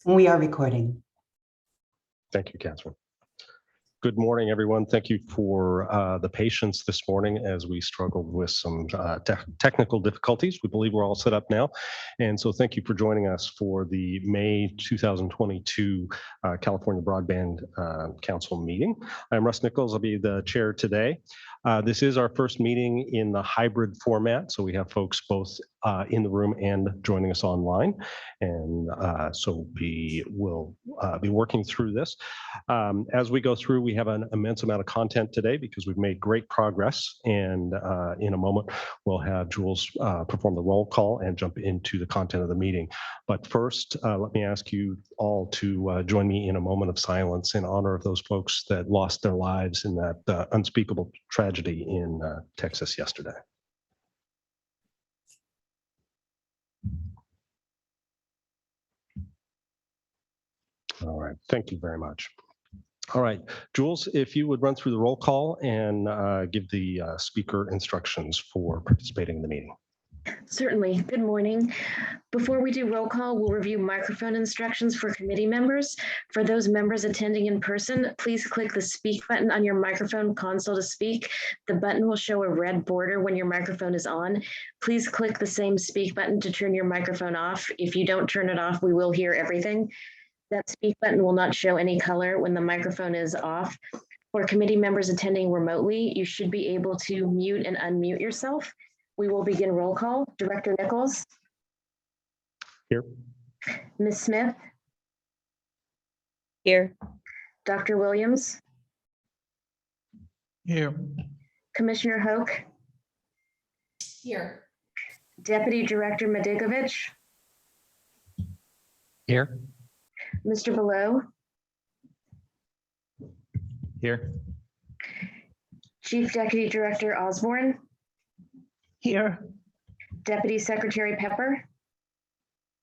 We are recording. Thank you, Catherine. Good morning, everyone. Thank you for the patience this morning as we struggled with some technical difficulties. We believe we're all set up now. And so thank you for joining us for the May 2022 California Broadband Council meeting. I'm Russ Nichols. I'll be the chair today. This is our first meeting in the hybrid format. So we have folks both in the room and joining us online. And so we will be working through this. As we go through, we have an immense amount of content today because we've made great progress. And in a moment, we'll have Jules perform the roll call and jump into the content of the meeting. But first, let me ask you all to join me in a moment of silence in honor of those folks that lost their lives in that unspeakable tragedy in Texas yesterday. All right, thank you very much. All right, Jules, if you would run through the roll call and give the speaker instructions for participating in the meeting. Certainly. Good morning. Before we do roll call, we'll review microphone instructions for committee members. For those members attending in person, please click the speak button on your microphone console to speak. The button will show a red border when your microphone is on. Please click the same speak button to turn your microphone off. If you don't turn it off, we will hear everything. That speak button will not show any color when the microphone is off. For committee members attending remotely, you should be able to mute and unmute yourself. We will begin roll call. Director Nichols. Here. Ms. Smith. Here. Dr. Williams. Here. Commissioner Hoke. Here. Deputy Director Medigovich. Here. Mr. Below. Here. Chief Deputy Director Osborne. Here. Deputy Secretary Pepper.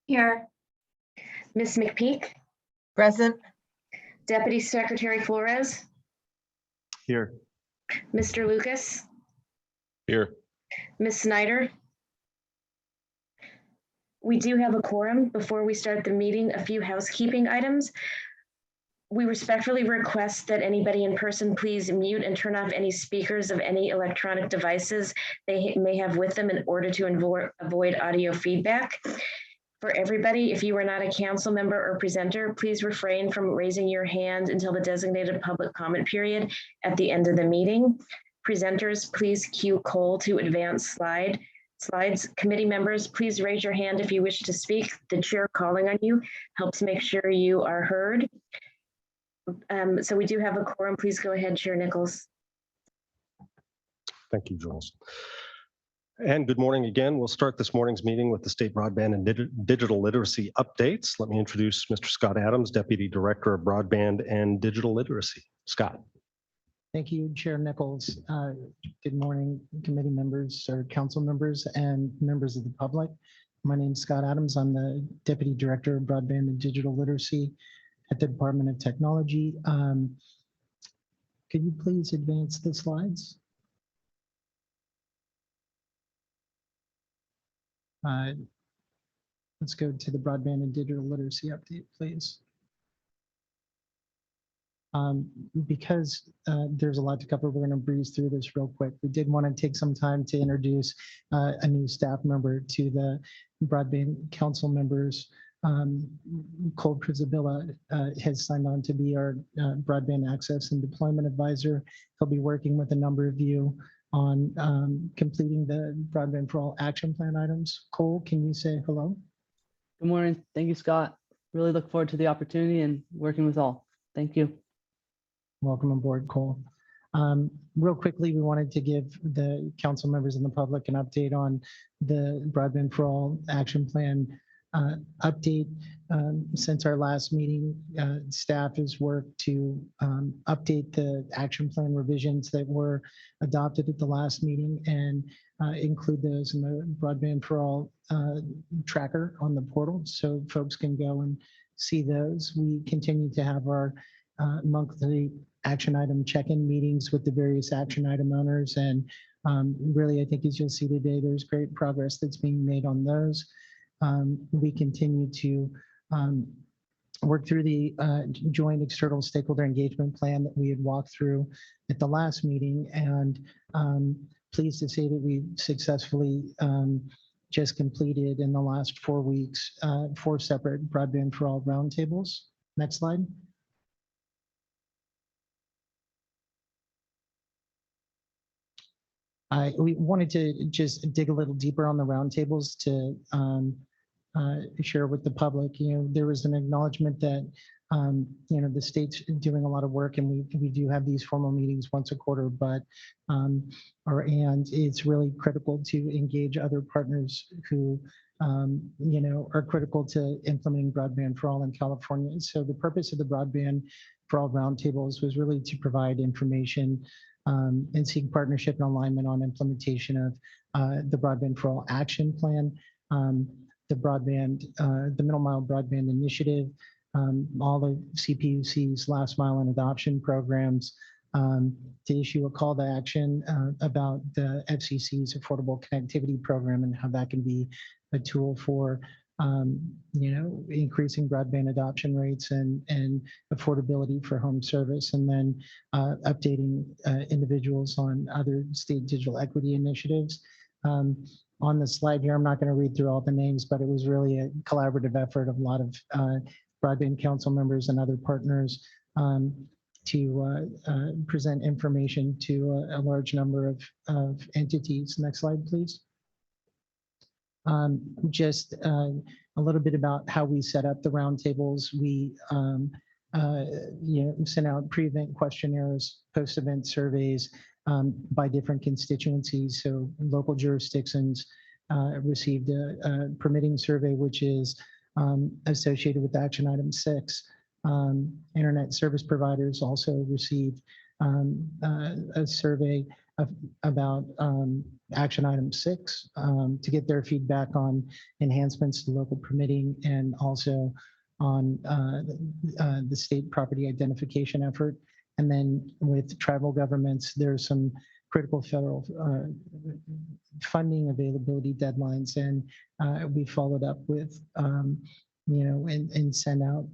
Here. Ms. McPeak. Present. Deputy Secretary Flores. Here. Mr. Lucas. Here. Ms. Snyder. We do have a quorum. Before we start the meeting, a few housekeeping items. We respectfully request that anybody in person please mute and turn off any speakers of any electronic devices they may have with them in order to avoid audio feedback. For everybody, if you are not a council member or presenter, please refrain from raising your hand until the designated public comment period at the end of the meeting. Presenters, please cue Cole to advance slides. Committee members, please raise your hand if you wish to speak. The chair calling on you helps make sure you are heard. So we do have a quorum. Please go ahead, Chair Nichols. Thank you, Jules. And good morning again. We'll start this morning's meeting with the state broadband and digital literacy updates. Let me introduce Mr. Scott Adams, Deputy Director of Broadband and Digital Literacy. Scott. Thank you, Chair Nichols. Good morning, committee members or council members and members of the public. My name is Scott Adams. I'm the Deputy Director of Broadband and Digital Literacy at the Department of Technology. Could you please advance the slides? Let's go to the broadband and digital literacy update, please. Because there's a lot to cover, we're going to breeze through this real quick. We did want to take some time to introduce a new staff member to the broadband council members. Cole Prisabilla has signed on to be our broadband access and deployment advisor. He'll be working with a number of you on completing the Broadband for All action plan items. Cole, can you say hello? Good morning. Thank you, Scott. Really look forward to the opportunity and working with all. Thank you. Welcome aboard, Cole. Real quickly, we wanted to give the council members and the public an update on the Broadband for All action plan update. Since our last meeting, staff has worked to update the action plan revisions that were adopted at the last meeting and include those in the Broadband for All tracker on the portal so folks can go and see those. We continue to have our monthly action item check-in meetings with the various action item owners. And really, I think as you'll see today, there's great progress that's being made on those. We continue to work through the joint external stakeholder engagement plan that we had walked through at the last meeting, and pleased to say that we successfully just completed in the last 4 weeks 4 separate Broadband for All roundtables. Next slide. We wanted to just dig a little deeper on the roundtables to share with the public. There was an acknowledgement that the state's doing a lot of work, and we do have these formal meetings once a quarter, but and it's really critical to engage other partners who are critical to implementing Broadband for All in California. So the purpose of the Broadband for All roundtables was really to provide information and seek partnership and alignment on implementation of the Broadband for All action plan, the Middle Mile Broadband Initiative, all of CPUC's last mile and adoption programs, to issue a call to action about the FCC's Affordable Connectivity Program and how that can be a tool for increasing broadband adoption rates and affordability for home service, and then updating individuals on other state digital equity initiatives. On the slide here, I'm not going to read through all the names, but it was really a collaborative effort of a lot of broadband council members and other partners to present information to a large number of entities. Next slide, please. Just a little bit about how we set up the roundtables. We sent out pre-event questionnaires, post-event surveys by different constituencies. So local jurisdictions received a permitting survey, which is associated with action item 6. Internet service providers also received a survey about action item 6 to get their feedback on enhancements to local permitting, and also on the state property identification effort. And then with tribal governments, there's some critical federal funding availability deadlines, and we followed up with and send out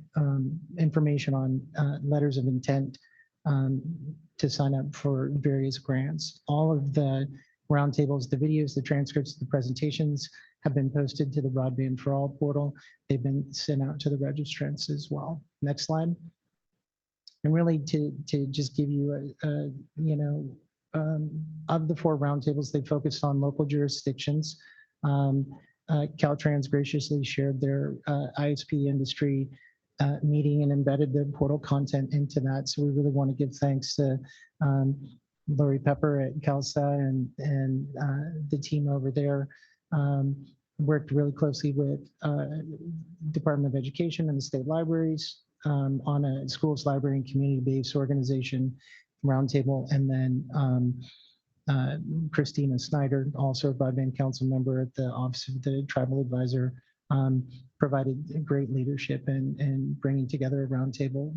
information on letters of intent to sign up for various grants. All of the roundtables, the videos, the transcripts, the presentations have been posted to the Broadband for All portal. They've been sent out to the registrants as well. Next slide. And really to just give you of the 4 roundtables, they focused on local jurisdictions. Caltrans graciously shared their ISP industry meeting and embedded the portal content into that. So we really want to give thanks to Lori Pepper at CalSA and the team over there. Worked really closely with Department of Education and the state libraries on a schools, library, and community-based organization roundtable. And then Christina Snyder, also a Broadband Council member at the Office of the Tribal Advisor, provided great leadership in bringing together a roundtable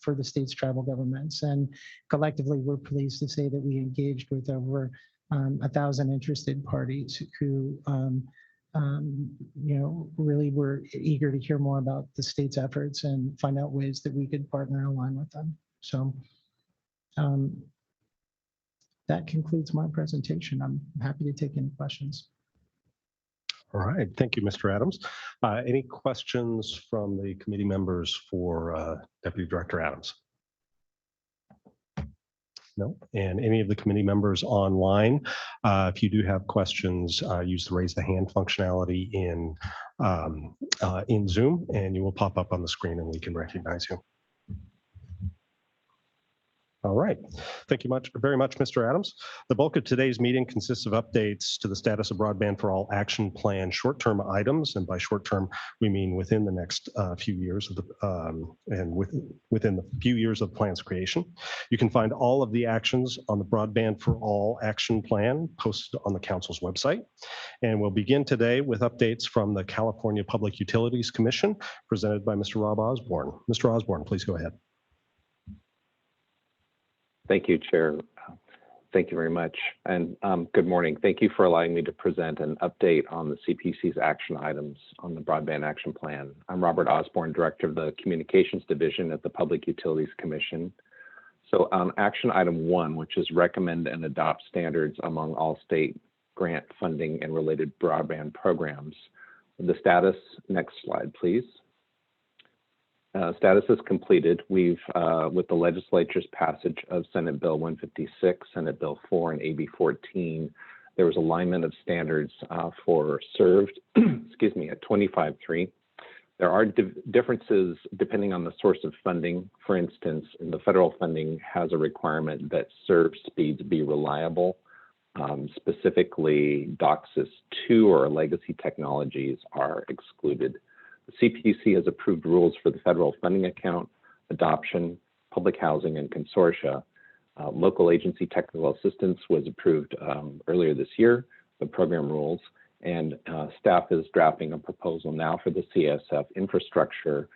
for the state's tribal governments. And collectively, we're pleased to say that we engaged with over 1,000 interested parties who really were eager to hear more about the state's efforts and find out ways that we could partner and align with them. So that concludes my presentation. I'm happy to take any questions. All right, thank you, Mr. Adams. Any questions from the committee members for Deputy Director Adams? No, and any of the committee members online, if you do have questions, use the raise the hand functionality in Zoom, and you will pop up on the screen and we can recognize you. All right. Thank you very much, Mr. Adams. The bulk of today's meeting consists of updates to the status of Broadband for All action plan short-term items, and by short-term we mean within the next few years of the within the few years of the plan's creation. You can find all of the actions on the Broadband for All action plan posted on the Council's website. And we'll begin today with updates from the California Public Utilities Commission, presented by Mr. Rob Osborne. Mr. Osborne, please go ahead. Thank you, Chair. Thank you very much. And good morning. Thank you for allowing me to present an update on the CPUC's action items on the Broadband Action Plan. I'm Robert Osborne, Director of the Communications Division at the Public Utilities Commission. So action item 1, which is recommend and adopt standards among all state grant funding and related broadband programs. The status, next slide, please. Status is completed. We've, with the legislature's passage of Senate Bill 156, Senate Bill 4, and AB 14, there was alignment of standards for served, excuse me, at 25.3. There are differences depending on the source of funding. For instance, in the federal funding has a requirement that served speeds be reliable. Specifically, DOCSIS 2 or legacy technologies are excluded. The CPUC has approved rules for the federal funding account, adoption, public housing, and consortia. Local agency technical assistance was approved earlier this year, the program rules, and staff is drafting a proposal now for the CSF infrastructure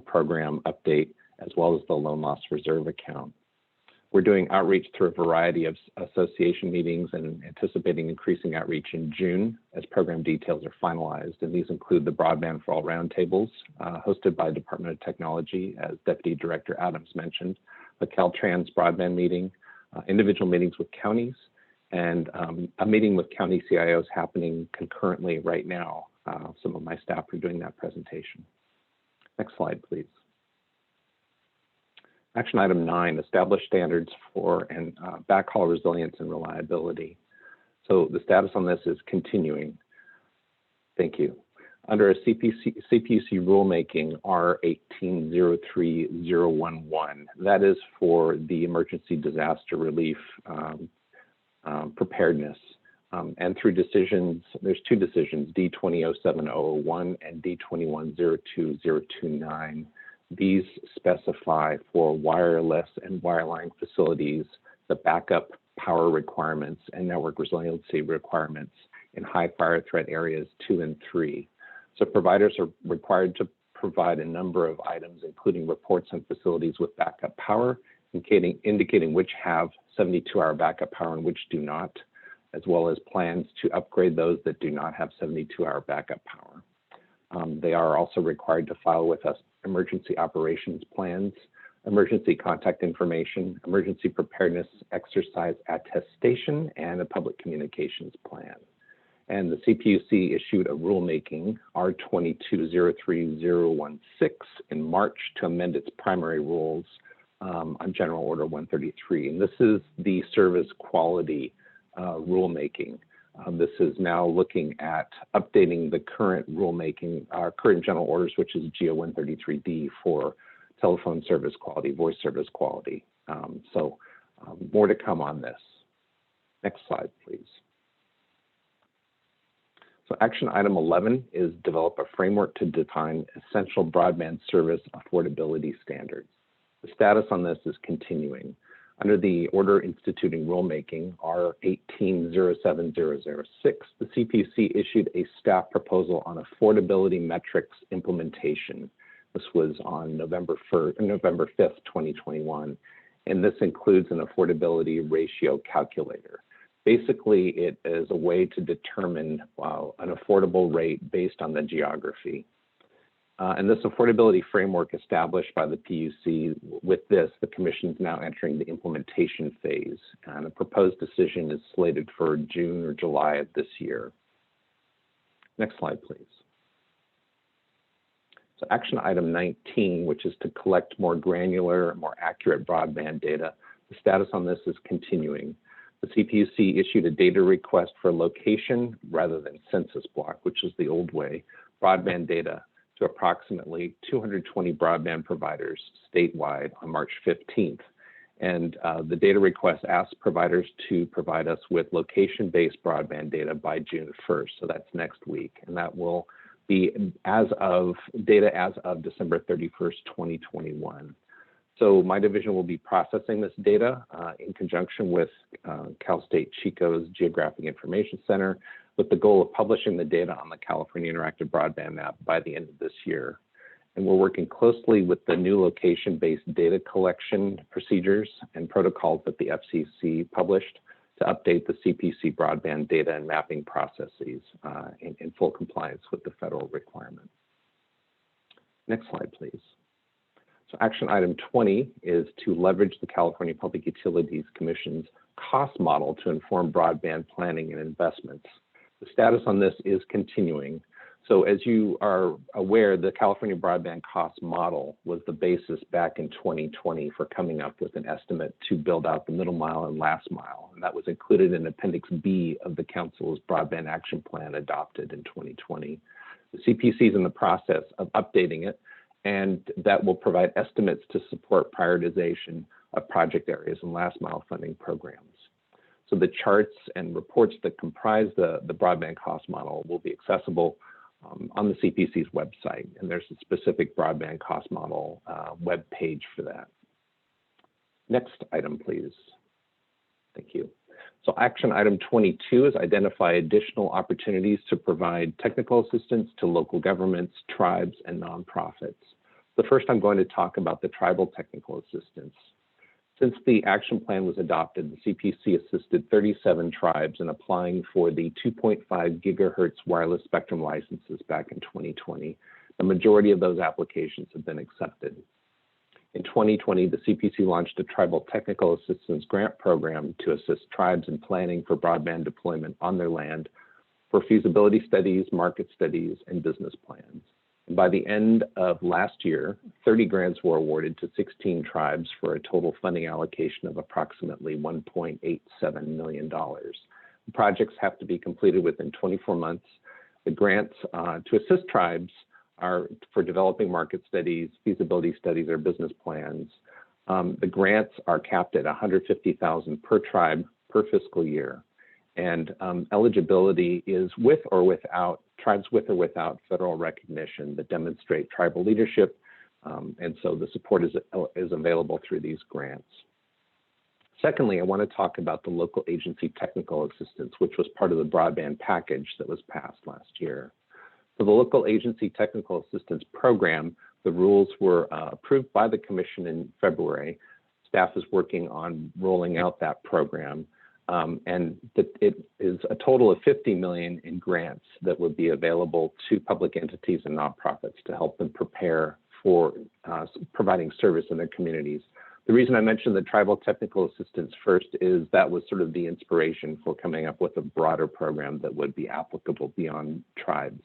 program update, as well as the loan loss reserve account. We're doing outreach through a variety of association meetings and anticipating increasing outreach in June as program details are finalized. And these include the Broadband for All roundtables hosted by Department of Technology, as Deputy Director Adams mentioned, the Caltrans broadband meeting, individual meetings with counties, and a meeting with county CIOs happening concurrently right now. Some of my staff are doing that presentation. Next slide, please. Action item 9, establish standards for backhaul resilience and reliability. So the status on this is continuing. Thank you. Under a CPUC rulemaking R1803011, that is for the emergency disaster relief preparedness. And through decisions, there's 2 decisions, D200701 and D2102029. These specify for wireless and wireline facilities the backup power requirements and network resiliency requirements in high fire threat areas 2 and 3. So providers are required to provide a number of items, including reports on facilities with backup power, indicating which have 72-hour backup power and which do not, as well as plans to upgrade those that do not have 72-hour backup power. They are also required to file with us emergency operations plans, emergency contact information, emergency preparedness exercise attestation, and a public communications plan. And the CPUC issued a rulemaking, R1203016, in March to amend its primary rules on General Order 133. And this is the service quality rulemaking. This is now looking at updating the current rulemaking, our current general orders, which is GO 133D for telephone service quality, voice service quality. More to come on this. Next slide, please. So action item 11 is develop a framework to define essential broadband service affordability standards. The status on this is continuing. Under the order instituting rulemaking, R1807006, the CPUC issued a staff proposal on affordability metrics implementation. This was on November 5th, 2021, and this includes an affordability ratio calculator. Basically, it is a way to determine an affordable rate based on the geography. And this affordability framework established by the PUC, with this, the Commission is now entering the implementation phase, and a proposed decision is slated for June or July of this year. Next slide, please. So action item 19, which is to collect more granular, more accurate broadband data. The status on this is continuing. The CPUC issued a data request for location rather than census block, which is the old way, broadband data to approximately 220 broadband providers statewide on March 15th. And the data request asks providers to provide us with location-based broadband data by June 1st. So that's next week. And that will be data as of December 31st, 2021. So my division will be processing this data in conjunction with Cal State Chico's Geographic Information Center, with the goal of publishing the data on the California Interactive Broadband Map by the end of this year. And we're working closely with the new location-based data collection procedures and protocols that the FCC published to update the CPC broadband data and mapping processes in full compliance with the federal requirements. Next slide, please. So action item 20 is to leverage the California Public Utilities Commission's cost model to inform broadband planning and investments. The status on this is continuing. So as you are aware, the California Broadband Cost Model was the basis back in 2020 for coming up with an estimate to build out the middle mile and last mile. And that was included in Appendix B of the Council's Broadband Action Plan adopted in 2020. The CPC is in the process of updating it, and that will provide estimates to support prioritization of project areas and last mile funding programs. So the charts and reports that comprise the broadband cost model will be accessible on the CPC's website, and there's a specific broadband cost model web page for that. Next item, please. Thank you. So action item 22 is identify additional opportunities to provide technical assistance to local governments, tribes, and nonprofits. The first, I'm going to talk about the tribal technical assistance. Since the action plan was adopted, the CPC assisted 37 tribes in applying for the 2.5 gigahertz wireless spectrum licenses back in 2020. The majority of those applications have been accepted. In 2020, the CPC launched a tribal technical assistance grant program to assist tribes in planning for broadband deployment on their land for feasibility studies, market studies, and business plans. By the end of last year, 30 grants were awarded to 16 tribes for a total funding allocation of approximately $1.87 million. The projects have to be completed within 24 months. The grants to assist tribes are for developing market studies, feasibility studies, or business plans. The grants are capped at $150,000 per tribe per fiscal year. And eligibility is with or without tribes with or without federal recognition that demonstrate tribal leadership. And so the support is available through these grants. Secondly, I want to talk about the local agency technical assistance, which was part of the broadband package that was passed last year. For the local agency technical assistance program, the rules were approved by the Commission in February. Staff is working on rolling out that program. And it is a total of $50 million in grants that would be available to public entities and nonprofits to help them prepare for providing service in their communities. The reason I mentioned the tribal technical assistance first is that was sort of the inspiration for coming up with a broader program that would be applicable beyond tribes.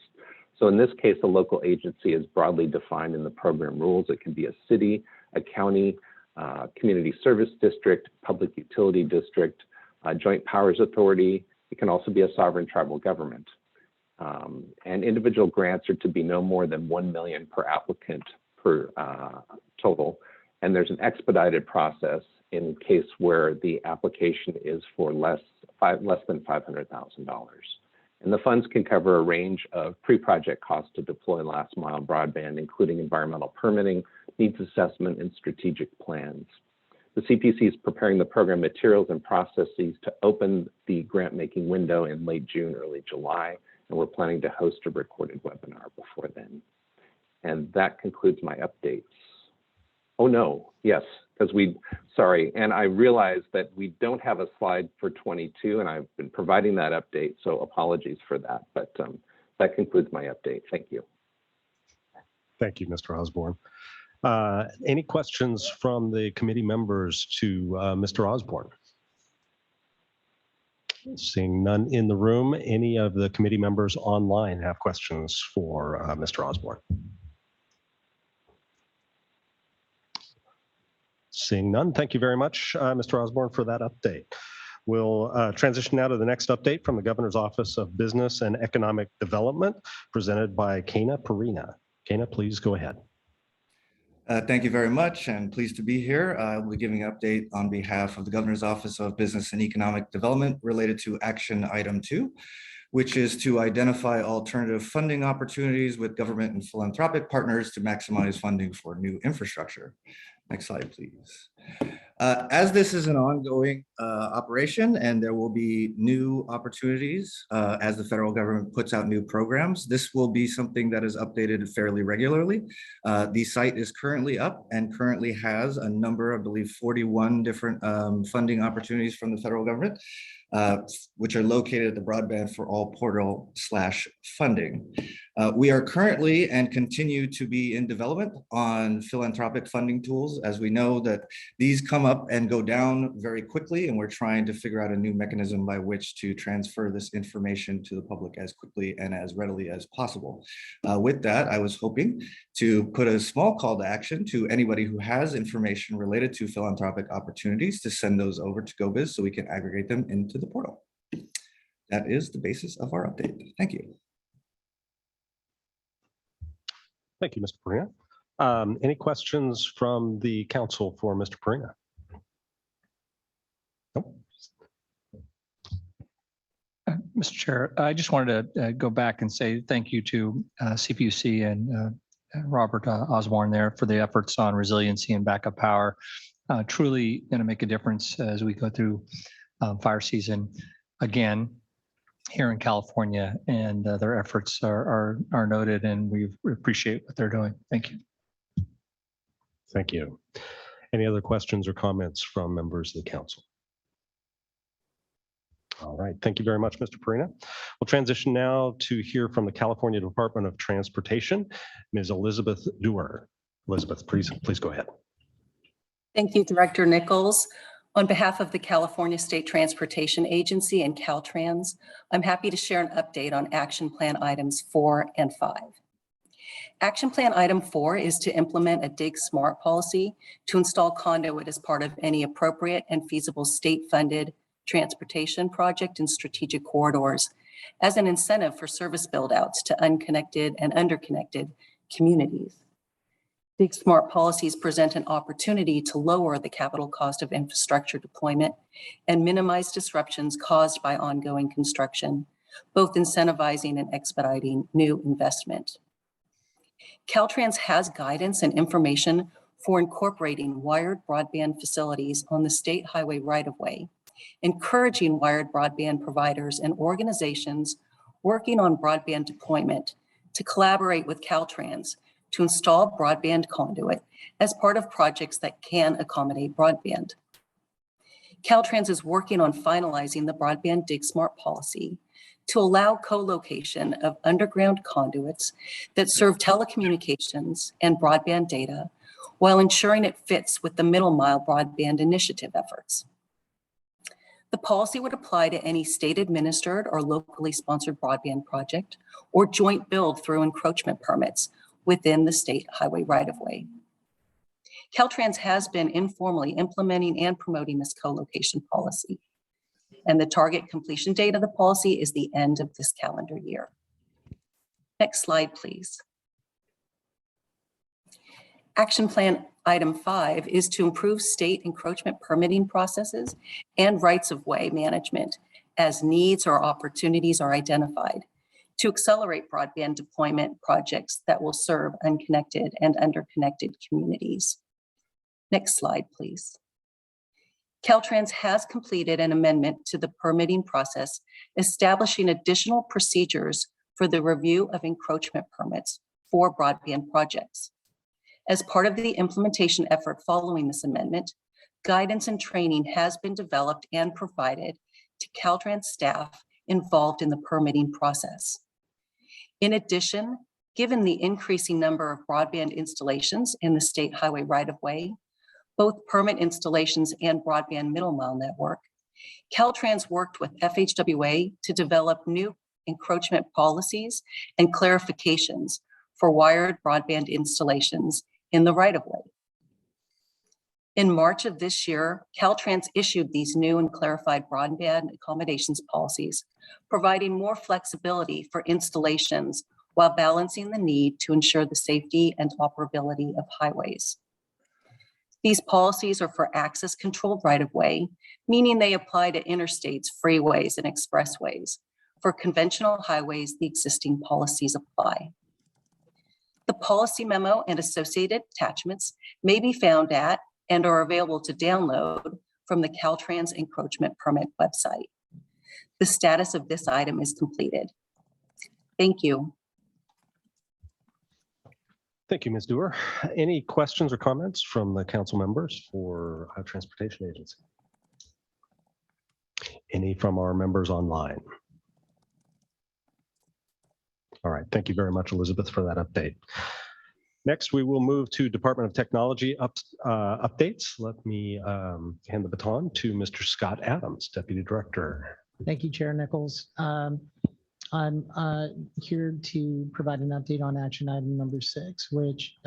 So in this case, a local agency is broadly defined in the program rules. It can be a city, a county, community service district, public utility district, joint powers authority. It can also be a sovereign tribal government. And individual grants are to be no more than $1 million per applicant per total. And there's an expedited process in case where the application is for less than $500,000. And the funds can cover a range of pre-project costs to deploy last mile broadband, including environmental permitting, needs assessment, and strategic plans. The CPC is preparing the program materials and processes to open the grant-making window in late June, early July, and we're planning to host a recorded webinar before then. And that concludes my updates. Oh no, yes, because sorry, and I realized that we don't have a slide for 22, and I've been providing that update, so apologies for that, but that concludes my update. Thank you. Thank you, Mr. Osborne. Any questions from the committee members to Mr. Osborne? Seeing none in the room, any of the committee members online have questions for Mr. Osborne? Seeing none, thank you very much, Mr. Osborne, for that update. We'll transition now to the next update from the Governor's Office of Business and Economic Development, presented by Kana Perina. Kana, please go ahead. Thank you very much, and pleased to be here. I'll be giving an update on behalf of the Governor's Office of Business and Economic Development related to Action Item 2, which is to identify alternative funding opportunities with government and philanthropic partners to maximize funding for new infrastructure. Next slide, please. As this is an ongoing operation and there will be new opportunities as the federal government puts out new programs, this will be something that is updated fairly regularly. The site is currently up and currently has a number, I believe 41 different funding opportunities from the federal government, which are located at the Broadband for All portal /funding. We are currently and continue to be in development on philanthropic funding tools, as we know that these come up and go down very quickly, and we're trying to figure out a new mechanism by which to transfer this information to the public as quickly and as readily as possible. With that, I was hoping to put a small call to action to anybody who has information related to philanthropic opportunities to send those over to GoBiz so we can aggregate them into the portal. That is the basis of our update. Thank you. Thank you, Mr. Perina. Any questions from the council for Mr. Perina? Nope. Mr. Chair, I just wanted to go back and say thank you to CPUC and Robert Osborne there for the efforts on resiliency and backup power. Truly going to make a difference as we go through fire season again here in California, and their efforts are noted, and we appreciate what they're doing. Thank you. Thank you. Any other questions or comments from members of the council? All right, thank you very much, Mr. Perina. We'll transition now to hear from the California Department of Transportation, Ms. Elizabeth Dewar. Elizabeth, please go ahead. Thank you, Director Nichols. On behalf of the California State Transportation Agency and Caltrans, I'm happy to share an update on Action Plan Items 4 and 5. Action Plan Item 4 is to implement a Dig Smart policy to install conduit as part of any appropriate and feasible state-funded transportation project in strategic corridors as an incentive for service build-outs to unconnected and underconnected communities. Dig Smart policies present an opportunity to lower the capital cost of infrastructure deployment and minimize disruptions caused by ongoing construction, both incentivizing and expediting new investment. Caltrans has guidance and information for incorporating wired broadband facilities on the state highway right-of-way, encouraging wired broadband providers and organizations working on broadband deployment to collaborate with Caltrans to install broadband conduit as part of projects that can accommodate broadband. Caltrans is working on finalizing the broadband Dig Smart policy to allow co-location of underground conduits that serve telecommunications and broadband data while ensuring it fits with the Middle Mile Broadband Initiative efforts. The policy would apply to any state-administered or locally sponsored broadband project or joint build through encroachment permits within the state highway right-of-way. Caltrans has been informally implementing and promoting this co-location policy, and the target completion date of the policy is the end of this calendar year. Next slide, please. Action Plan Item 5 is to improve state encroachment permitting processes and rights-of-way management as needs or opportunities are identified to accelerate broadband deployment projects that will serve unconnected and underconnected communities. Next slide, please. Caltrans has completed an amendment to the permitting process, establishing additional procedures for the review of encroachment permits for broadband projects. As part of the implementation effort following this amendment, guidance and training has been developed and provided to Caltrans staff involved in the permitting process. In addition, given the increasing number of broadband installations in the state highway right-of-way, both permit installations and broadband middle mile network, Caltrans worked with FHWA to develop new encroachment policies and clarifications for wired broadband installations in the right-of-way. In March of this year, Caltrans issued these new and clarified broadband accommodations policies, providing more flexibility for installations while balancing the need to ensure the safety and operability of highways. These policies are for access controlled right-of-way, meaning they apply to interstates, freeways, and expressways. For conventional highways, the existing policies apply. The policy memo and associated attachments may be found at and are available to download from the Caltrans encroachment permit website. The status of this item is completed. Thank you. Thank you, Ms. Dewar. Any questions or comments from the council members for Transportation Agency? Any from our members online? All right, thank you very much, Elizabeth, for that update. Next, we will move to Department of Technology updates. Let me hand the baton to Mr. Scott Adams, Deputy Director. Thank you, Chair Nichols. I'm here to provide an update on action item number 6, which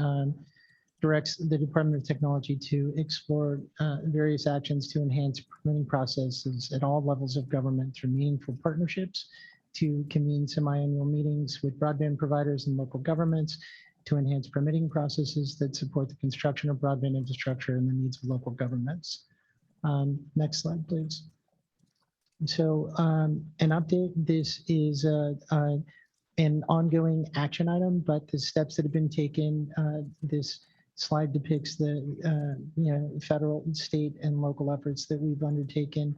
directs the Department of Technology to explore various actions to enhance permitting processes at all levels of government through meaningful partnerships, to convene semi-annual meetings with broadband providers and local governments, to enhance permitting processes that support the construction of broadband infrastructure and the needs of local governments. Next slide, please. So an update, this is an ongoing action item, but the steps that have been taken, this slide depicts the federal, state, and local efforts that we've undertaken.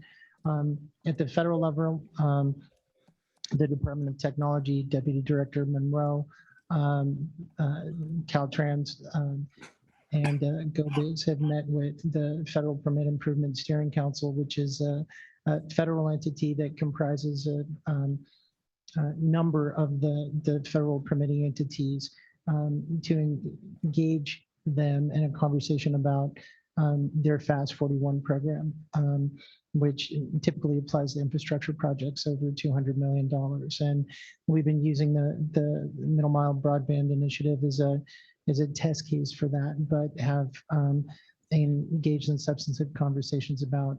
At the federal level, the Department of Technology, Deputy Director Monroe, Caltrans, and GoBiz have met with the Federal Permit Improvement Steering Council, which is a federal entity that comprises a number of the federal permitting entities, to engage them in a conversation about their FAST 41 program, which typically applies to infrastructure projects over $200 million. And we've been using the Middle Mile Broadband Initiative as a test case for that, but have engaged in substantive conversations about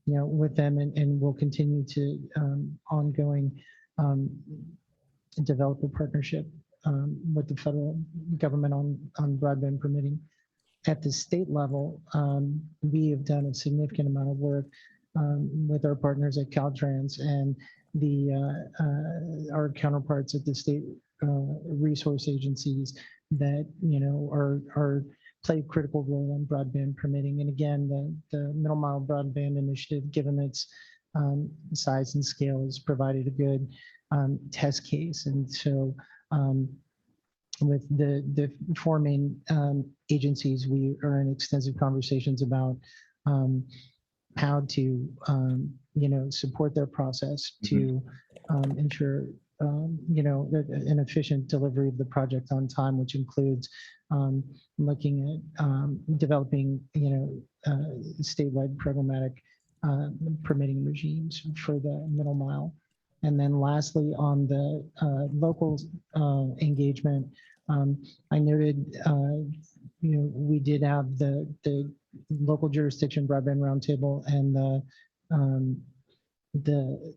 with them, and will continue to ongoing develop a partnership with the federal government on broadband permitting. At the state level, we have done a significant amount of work with our partners at Caltrans and our counterparts at the state resource agencies that are play a critical role in broadband permitting. And again, the Middle Mile Broadband Initiative, given its size and scale, has provided a good test case. And so with the four main agencies, we are in extensive conversations about how to support their process to ensure an efficient delivery of the project on time, which includes looking at developing statewide programmatic permitting regimes for the middle mile. And then lastly, on the local engagement, I noted we did have the local jurisdiction broadband roundtable and the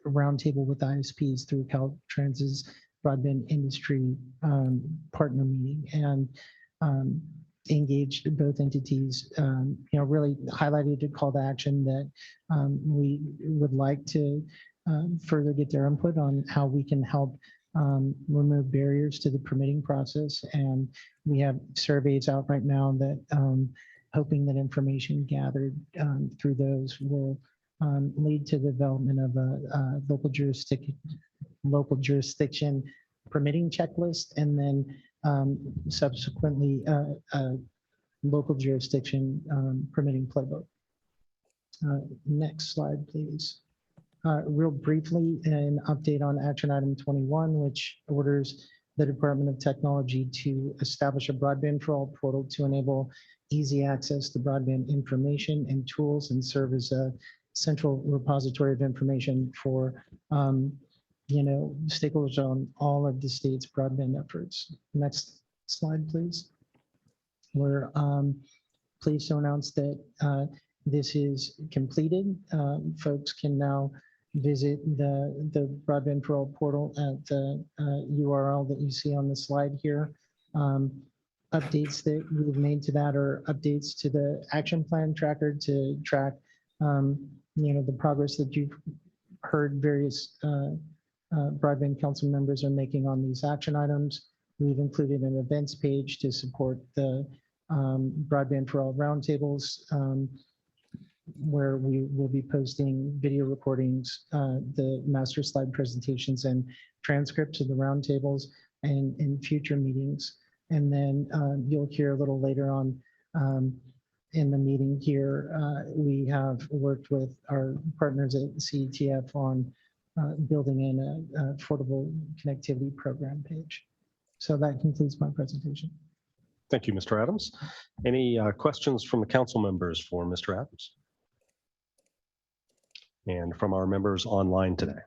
roundtable with ISPs through Caltrans's broadband industry partner meeting, and engaged both entities, really highlighted a call to action that we would like to further get their input on how we can help remove barriers to the permitting process. And we have surveys out right now that hoping that information gathered through those will lead to the development of a local jurisdiction permitting checklist, and then subsequently a local jurisdiction permitting playbook. Next slide, please. Real briefly, an update on action item 21, which orders the Department of Technology to establish a broadband for all portal to enable easy access to broadband information and tools, and serve as a central repository of information for stakeholders on all of the state's broadband efforts. Next slide, please. We're pleased to announce that this is completed. Folks can now visit the Broadband for All portal at the URL that you see on the slide here. Updates that we've made to that are updates to the action plan tracker to track the progress that you've heard various broadband council members are making on these action items. We've included an events page to support the Broadband for All roundtables, where we will be posting video recordings, the master slide presentations and transcripts of the roundtables and in future meetings. And then you'll hear a little later on in the meeting here, we have worked with our partners at CETF on building in an affordable connectivity program page. So that concludes my presentation. Thank you, Mr. Adams. Any questions from the council members for Mr. Adams? And from our members online today?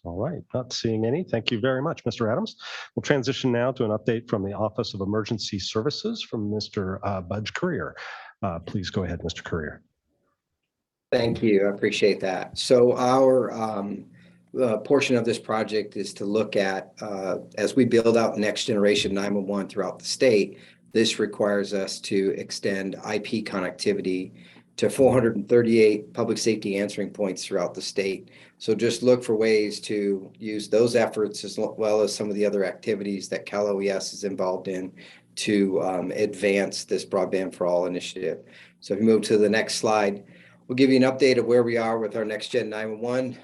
All right, not seeing any. Thank you very much, Mr. Adams. We'll transition now to an update from the Office of Emergency Services from Mr. Budge Courier. Please go ahead, Mr. Courier. Thank you. I appreciate that. So our portion of this project is to look at, as we build out next generation 911 throughout the state, this requires us to extend IP connectivity to 438 public safety answering points throughout the state. So just look for ways to use those efforts as well as some of the other activities that Cal OES is involved in to advance this Broadband for All initiative. So if you move to the next slide, we'll give you an update of where we are with our next gen 911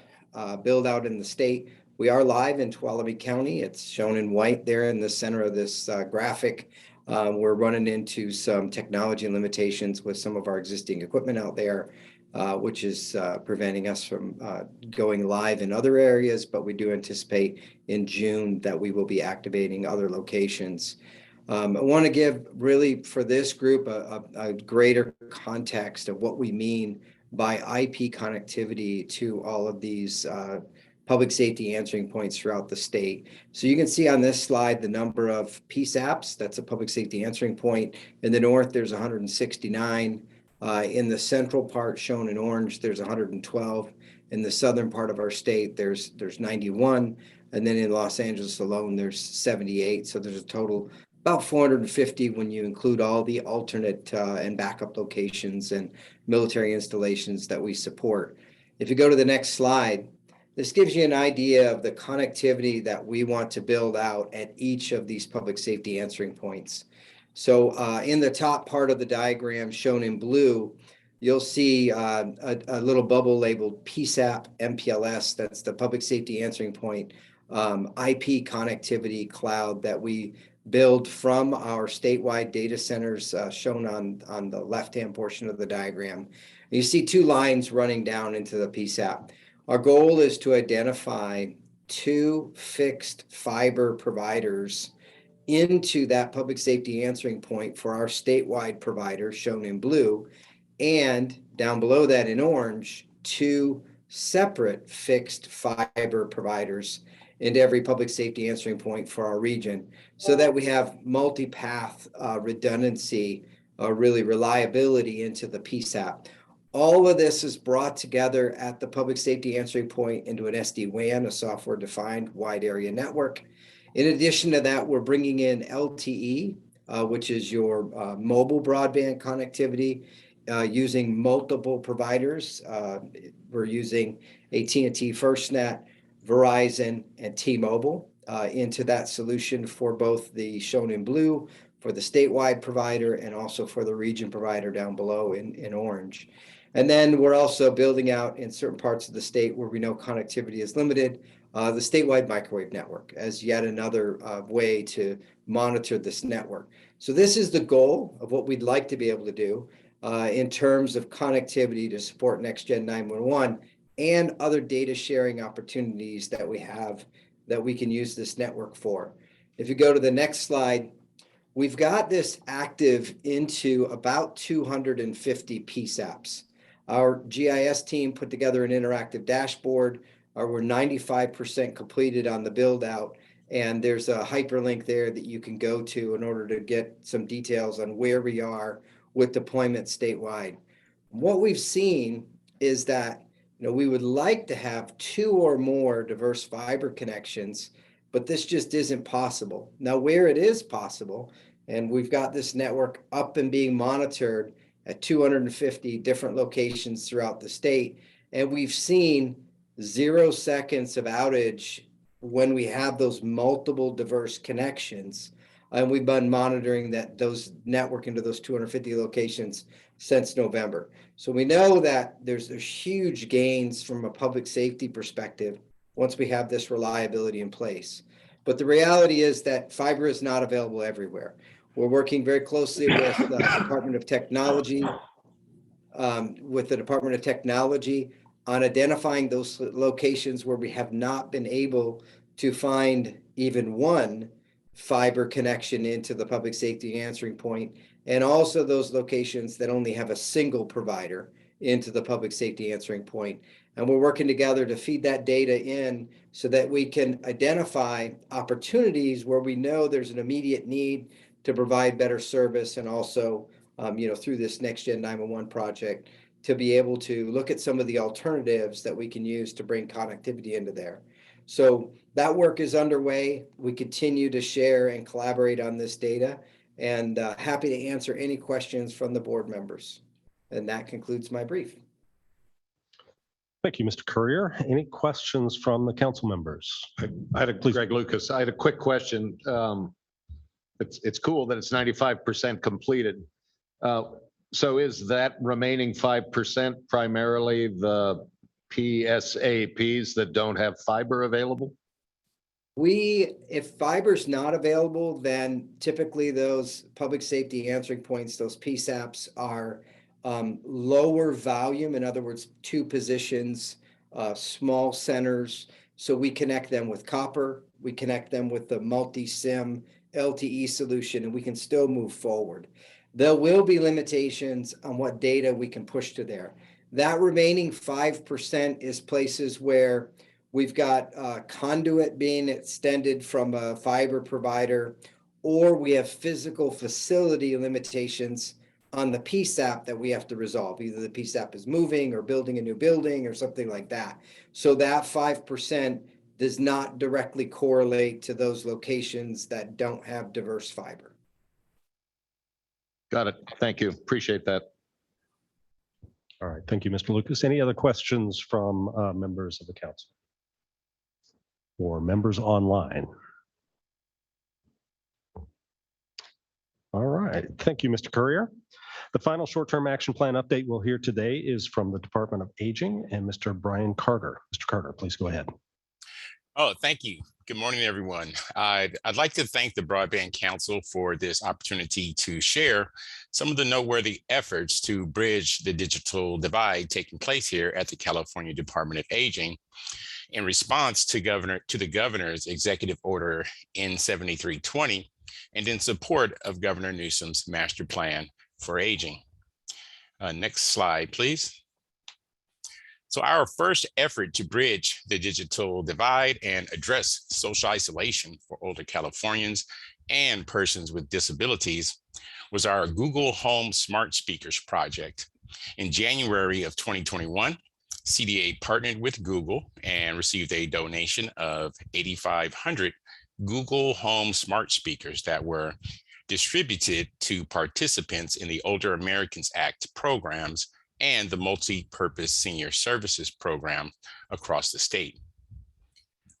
build out in the state. We are live in Tuolumne County. It's shown in white there in the center of this graphic. We're running into some technology limitations with some of our existing equipment out there, which is preventing us from going live in other areas, but we do anticipate in June that we will be activating other locations. I want to give really for this group a greater context of what we mean by IP connectivity to all of these public safety answering points throughout the state. So you can see on this slide the number of PSAPs, that's a public safety answering point. In the north, there's 169. In the central part shown in orange, there's 112. In the southern part of our state, there's 91. And then in Los Angeles alone, there's 78. So there's a total about 450 when you include all the alternate and backup locations and military installations that we support. If you go to the next slide, this gives you an idea of the connectivity that we want to build out at each of these public safety answering points. So in the top part of the diagram shown in blue, you'll see a little bubble labeled PSAP MPLS. That's the public safety answering point IP connectivity cloud that we build from our statewide data centers shown on the left-hand portion of the diagram. You see two lines running down into the PSAP. Our goal is to identify 2 fixed fiber providers into that public safety answering point for our statewide provider shown in blue, and down below that in orange, 2 separate fixed fiber providers into every public safety answering point for our region, so that we have multi-path redundancy, really reliability into the PSAP. All of this is brought together at the public safety answering point into an SD-WAN, a software-defined wide area network. In addition to that, we're bringing in LTE, which is your mobile broadband connectivity, using multiple providers. We're using AT&T FirstNet, Verizon, and T-Mobile into that solution for both the shown in blue, for the statewide provider, and also for the region provider down below in orange. And then we're also building out in certain parts of the state where we know connectivity is limited, the statewide microwave network as yet another way to monitor this network. So this is the goal of what we'd like to be able to do in terms of connectivity to support Next Gen 911 and other data sharing opportunities that we have that we can use this network for. If you go to the next slide, we've got this active into about 250 PSAPs. Our GIS team put together an interactive dashboard. We're 95% completed on the build out, and there's a hyperlink there that you can go to in order to get some details on where we are with deployment statewide. What we've seen is that we would like to have 2 or more diverse fiber connections, but this just isn't possible. Now, where it is possible, and we've got this network up and being monitored at 250 different locations throughout the state, and we've seen 0 seconds of outage when we have those multiple diverse connections. And we've been monitoring those network into those 250 locations since November. So we know that there's huge gains from a public safety perspective once we have this reliability in place. But the reality is that fiber is not available everywhere. We're working very closely with the Department of Technology, on identifying those locations where we have not been able to find even one fiber connection into the public safety answering point, and also those locations that only have a single provider into the public safety answering point. And we're working together to feed that data in so that we can identify opportunities where we know there's an immediate need to provide better service, and also through this Next Gen 911 project, to be able to look at some of the alternatives that we can use to bring connectivity into there. So that work is underway. We continue to share and collaborate on this data, and happy to answer any questions from the board members. And that concludes my brief. Thank you, Mr. Courier. Any questions from the council members? Greg Lucas. I had a quick question. It's cool that it's 95% completed. So is that remaining 5% primarily the PSAPs that don't have fiber available? If fiber's not available, then typically those public safety answering points, those PSAPs, are lower volume. In other words, 2 positions, small centers. So we connect them with copper, we connect them with the multi-SIM LTE solution, and we can still move forward. There will be limitations on what data we can push to there. That remaining 5% is places where we've got conduit being extended from a fiber provider, or we have physical facility limitations on the PSAP that we have to resolve. Either the PSAP is moving or building a new building or something like that. So that 5% does not directly correlate to those locations that don't have diverse fiber. Got it. Thank you. Appreciate that. All right. Thank you, Mr. Lucas. Any other questions from members of the council or members online? All right. Thank you, Mr. Courier. The final short-term action plan update we'll hear today is from the Department of Aging and Mr. Brian Carter. Mr. Carter, please go ahead. Oh, thank you. Good morning, everyone. I'd like to thank the Broadband Council for this opportunity to share some of the noteworthy efforts to bridge the digital divide taking place here at the California Department of Aging in response to the governor's executive order N7320 and in support of Governor Newsom's master plan for aging. Next slide, please. So our first effort to bridge the digital divide and address social isolation for older Californians and persons with disabilities was our Google Home Smart Speakers project. In January of 2021, CDA partnered with Google and received a donation of 8,500 Google Home Smart Speakers that were distributed to participants in the Older Americans Act programs and the Multi-Purpose Senior Services Program across the state.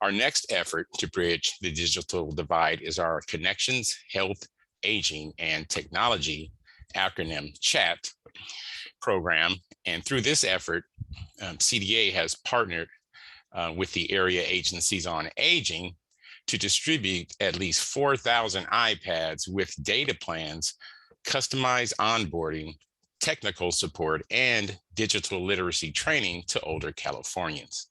Our next effort to bridge the digital divide is our Connections, Health, Aging, and Technology, acronym CHAT program. And through this effort, CDA has partnered with the area agencies on aging to distribute at least 4,000 iPads with data plans, customized onboarding, technical support, and digital literacy training to older Californians.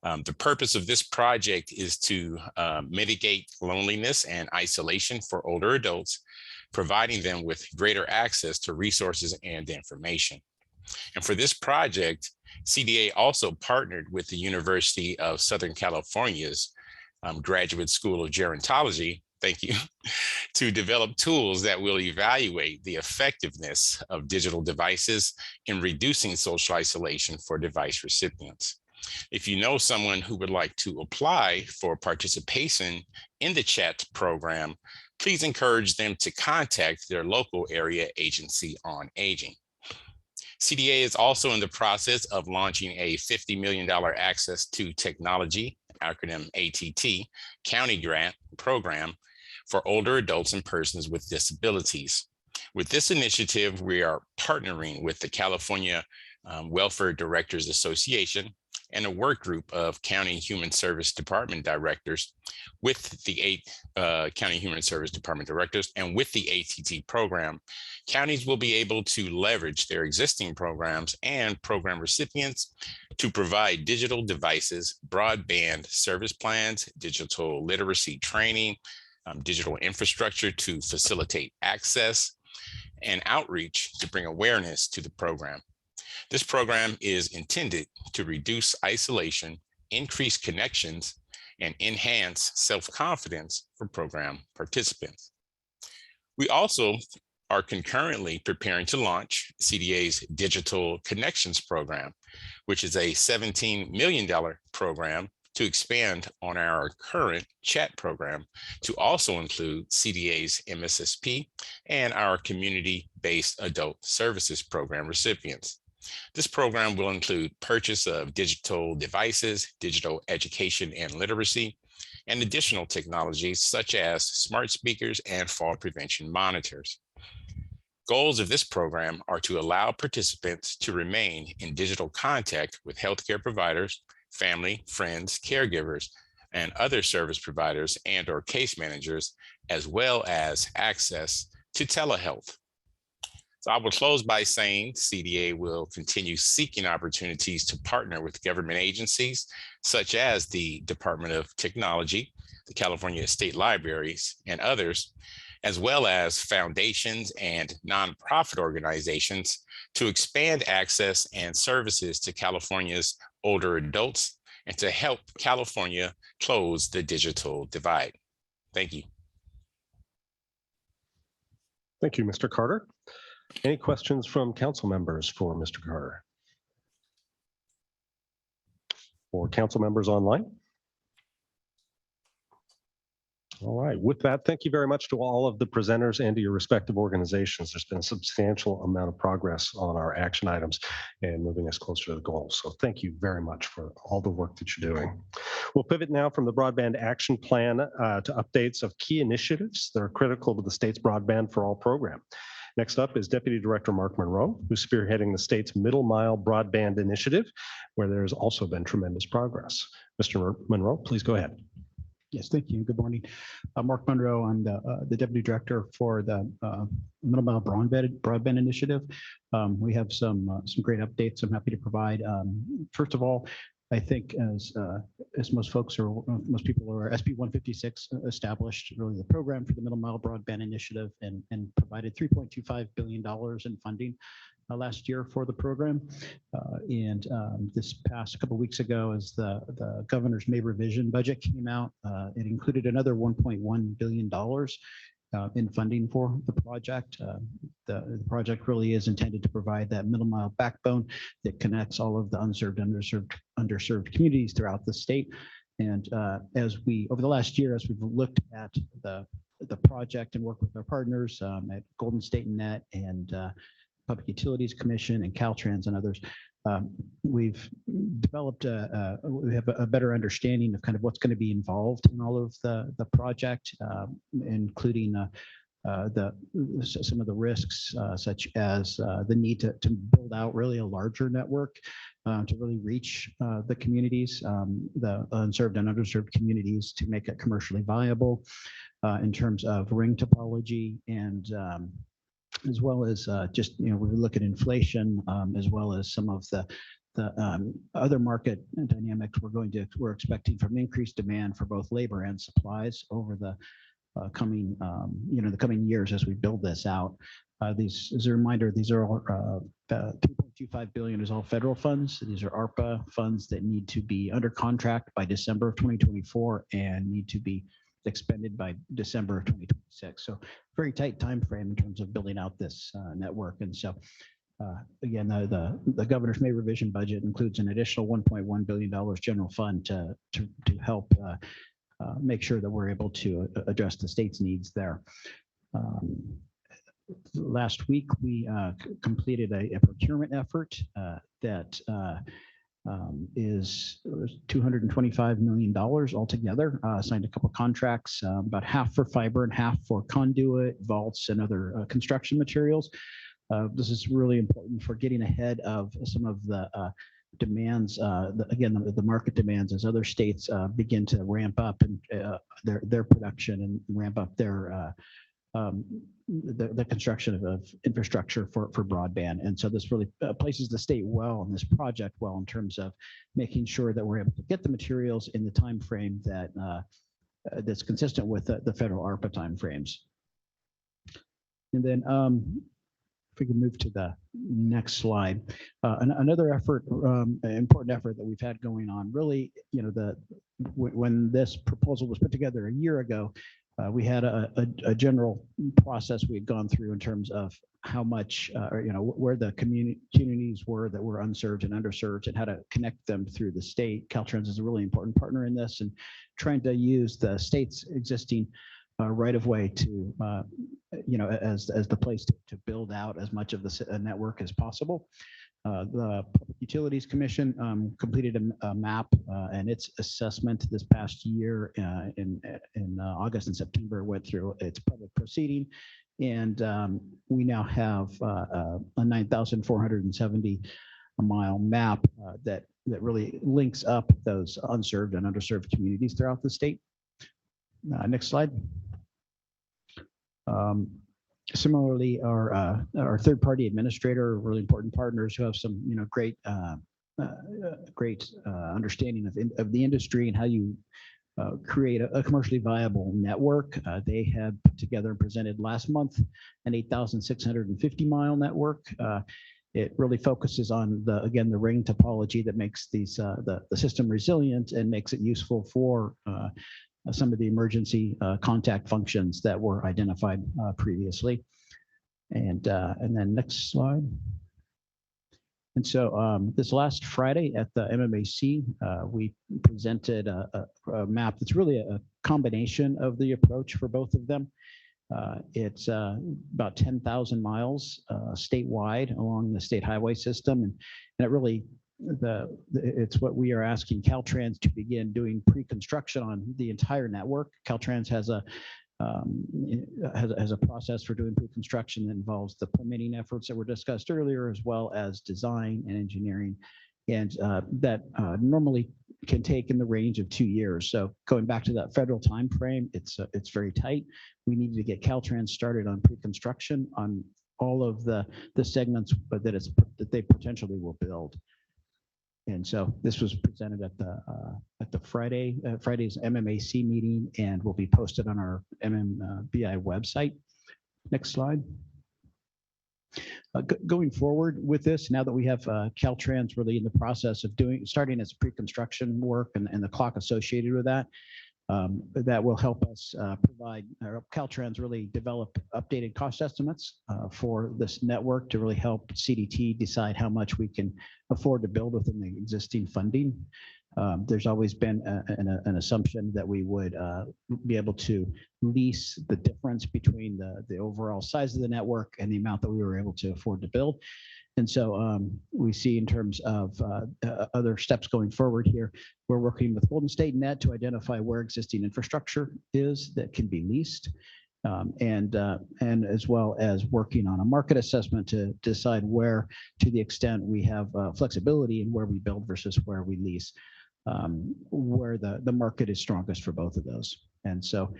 The purpose of this project is to mitigate loneliness and isolation for older adults, providing them with greater access to resources and information. And for this project, CDA also partnered with the University of Southern California's Graduate School of Gerontology, thank you, to develop tools that will evaluate the effectiveness of digital devices in reducing social isolation for device recipients. If you know someone who would like to apply for participation in the CHAT program, please encourage them to contact their local area agency on aging. CDA is also in the process of launching a $50 million Access to Technology acronym ATT, county grant program for older adults and persons with disabilities. With this initiative, we are partnering with the California Welfare Directors Association and a work group of County Human Service Department directors with the County Human Service Department directors and with the ATT program. Counties will be able to leverage their existing programs and program recipients to provide digital devices, broadband service plans, digital literacy training, digital infrastructure to facilitate access, and outreach to bring awareness to the program. This program is intended to reduce isolation, increase connections, and enhance self-confidence for program participants. We also are concurrently preparing to launch CDA's Digital Connections Program, which is a $17 million program to expand on our current chat program to also include CDA's MSSP and our community-based adult services program recipients. This program will include purchase of digital devices, digital education and literacy, and additional technologies such as smart speakers and fall prevention monitors. Goals of this program are to allow participants to remain in digital contact with healthcare providers, family, friends, caregivers, and other service providers and/or case managers, as well as access to telehealth. So I will close by saying CDA will continue seeking opportunities to partner with government agencies such as the Department of Technology, the California State Libraries, and others, as well as foundations and nonprofit organizations to expand access and services to California's older adults and to help California close the digital divide. Thank you. Thank you, Mr. Carter. Any questions from council members for Mr. Carter? Or council members online? All right, with that, thank you very much to all of the presenters and to your respective organizations. There's been a substantial amount of progress on our action items and moving us closer to the goal. So thank you very much for all the work that you're doing. We'll pivot now from the Broadband Action Plan to updates of key initiatives that are critical to the state's Broadband for All program. Next up is Deputy Director Mark Monroe, who's spearheading the state's Middle Mile Broadband Initiative, where there's also been tremendous progress. Mr. Monroe, please go ahead. Yes, thank you. Good morning. Mark Monroe. I'm the Deputy Director for the Middle Mile Broadband Initiative. We have some great updates I'm happy to provide. First of all, I think as most people are, SB 156 established really the program for the Middle Mile Broadband Initiative and provided $3.25 billion in funding last year for the program. This past couple of weeks ago, as the governor's May revision budget came out, it included another $1.1 billion in funding for the project. The project really is intended to provide that middle mile backbone that connects all of the underserved communities throughout the state. And over the last year, as we've looked at the project and worked with our partners at Golden State Net and Public Utilities Commission and Caltrans and others, we've developed we have a better understanding of kind of what's going to be involved in all of the project, including some of the risks, such as the need to build out really a larger network to really reach the communities, the unserved and underserved communities, to make it commercially viable in terms of ring topology and as well as we look at inflation, as well as some of the other market dynamics we're expecting from increased demand for both labor and supplies over the coming years as we build this out. As a reminder, these are all $2.25 billion is all federal funds. These are ARPA funds that need to be under contract by December of 2024 and need to be expended by December of 2026. So very tight time frame in terms of building out this network. And so again, the governor's May revision budget includes an additional $1.1 billion general fund to help make sure that we're able to address the state's needs there. Last week, we completed a procurement effort that is $225 million altogether. Signed a couple of contracts, about half for fiber and half for conduit, vaults, and other construction materials. This is really important for getting ahead of some of the demands, the market demands as other states begin to ramp up and their production and ramp up their the construction of infrastructure for broadband. And so this really places the state well in this project well in terms of making sure that we're able to get the materials in the time frame that that's consistent with the federal ARPA timeframes. And then if we can move to the next slide, another effort, important effort that we've had going on, really, when this proposal was put together a year ago, we had a general process we had gone through in terms of how much, where the communities were that were unserved and underserved and how to connect them through the state. Caltrans is a really important partner in this and trying to use the state's existing right of way to, as the place to build out as much of the network as possible. The Public Utilities Commission completed a map and its assessment this past year in August and September. Went through its public proceeding, and we now have a 9,470 mile map that really links up those unserved and underserved communities throughout the state. Next slide. Similarly, our third-party administrator, really important partners who have some great understanding of the industry and how you create a commercially viable network. They had put together and presented last month an 8,650 mile network. It really focuses on the ring topology that makes these the system resilient and makes it useful for some of the emergency contact functions that were identified previously. And then next slide. And so this last Friday at the MMAC, we presented a map that's really a combination of the approach for both of them. It's about 10,000 miles statewide along the state highway system, and it really it's what we are asking Caltrans to begin doing pre-construction on the entire network. Caltrans has a process for doing pre-construction that involves the permitting efforts that were discussed earlier, as well as design and engineering, and that normally can take in the range of 2 years. So going back to that federal time frame, it's very tight. We need to get Caltrans started on pre-construction on all of the segments, but that they potentially will build. And so this was presented at the Friday's MMAC meeting and will be posted on our MMBI website. Next slide. Going forward with this, now that we have Caltrans really in the process of starting its pre-construction work and the clock associated with that, that will help us provide, or Caltrans really develop updated cost estimates for this network to really help CDT decide how much we can afford to build within the existing funding. There's always been an assumption that we would be able to lease the difference between the overall size of the network and the amount that we were able to afford to build. And so we see in terms of other steps going forward here, we're working with Golden State Net to identify where existing infrastructure is that can be leased, and as well as working on a market assessment to decide where, to the extent we have flexibility in where we build versus where we lease, where the market is strongest for both of those. And so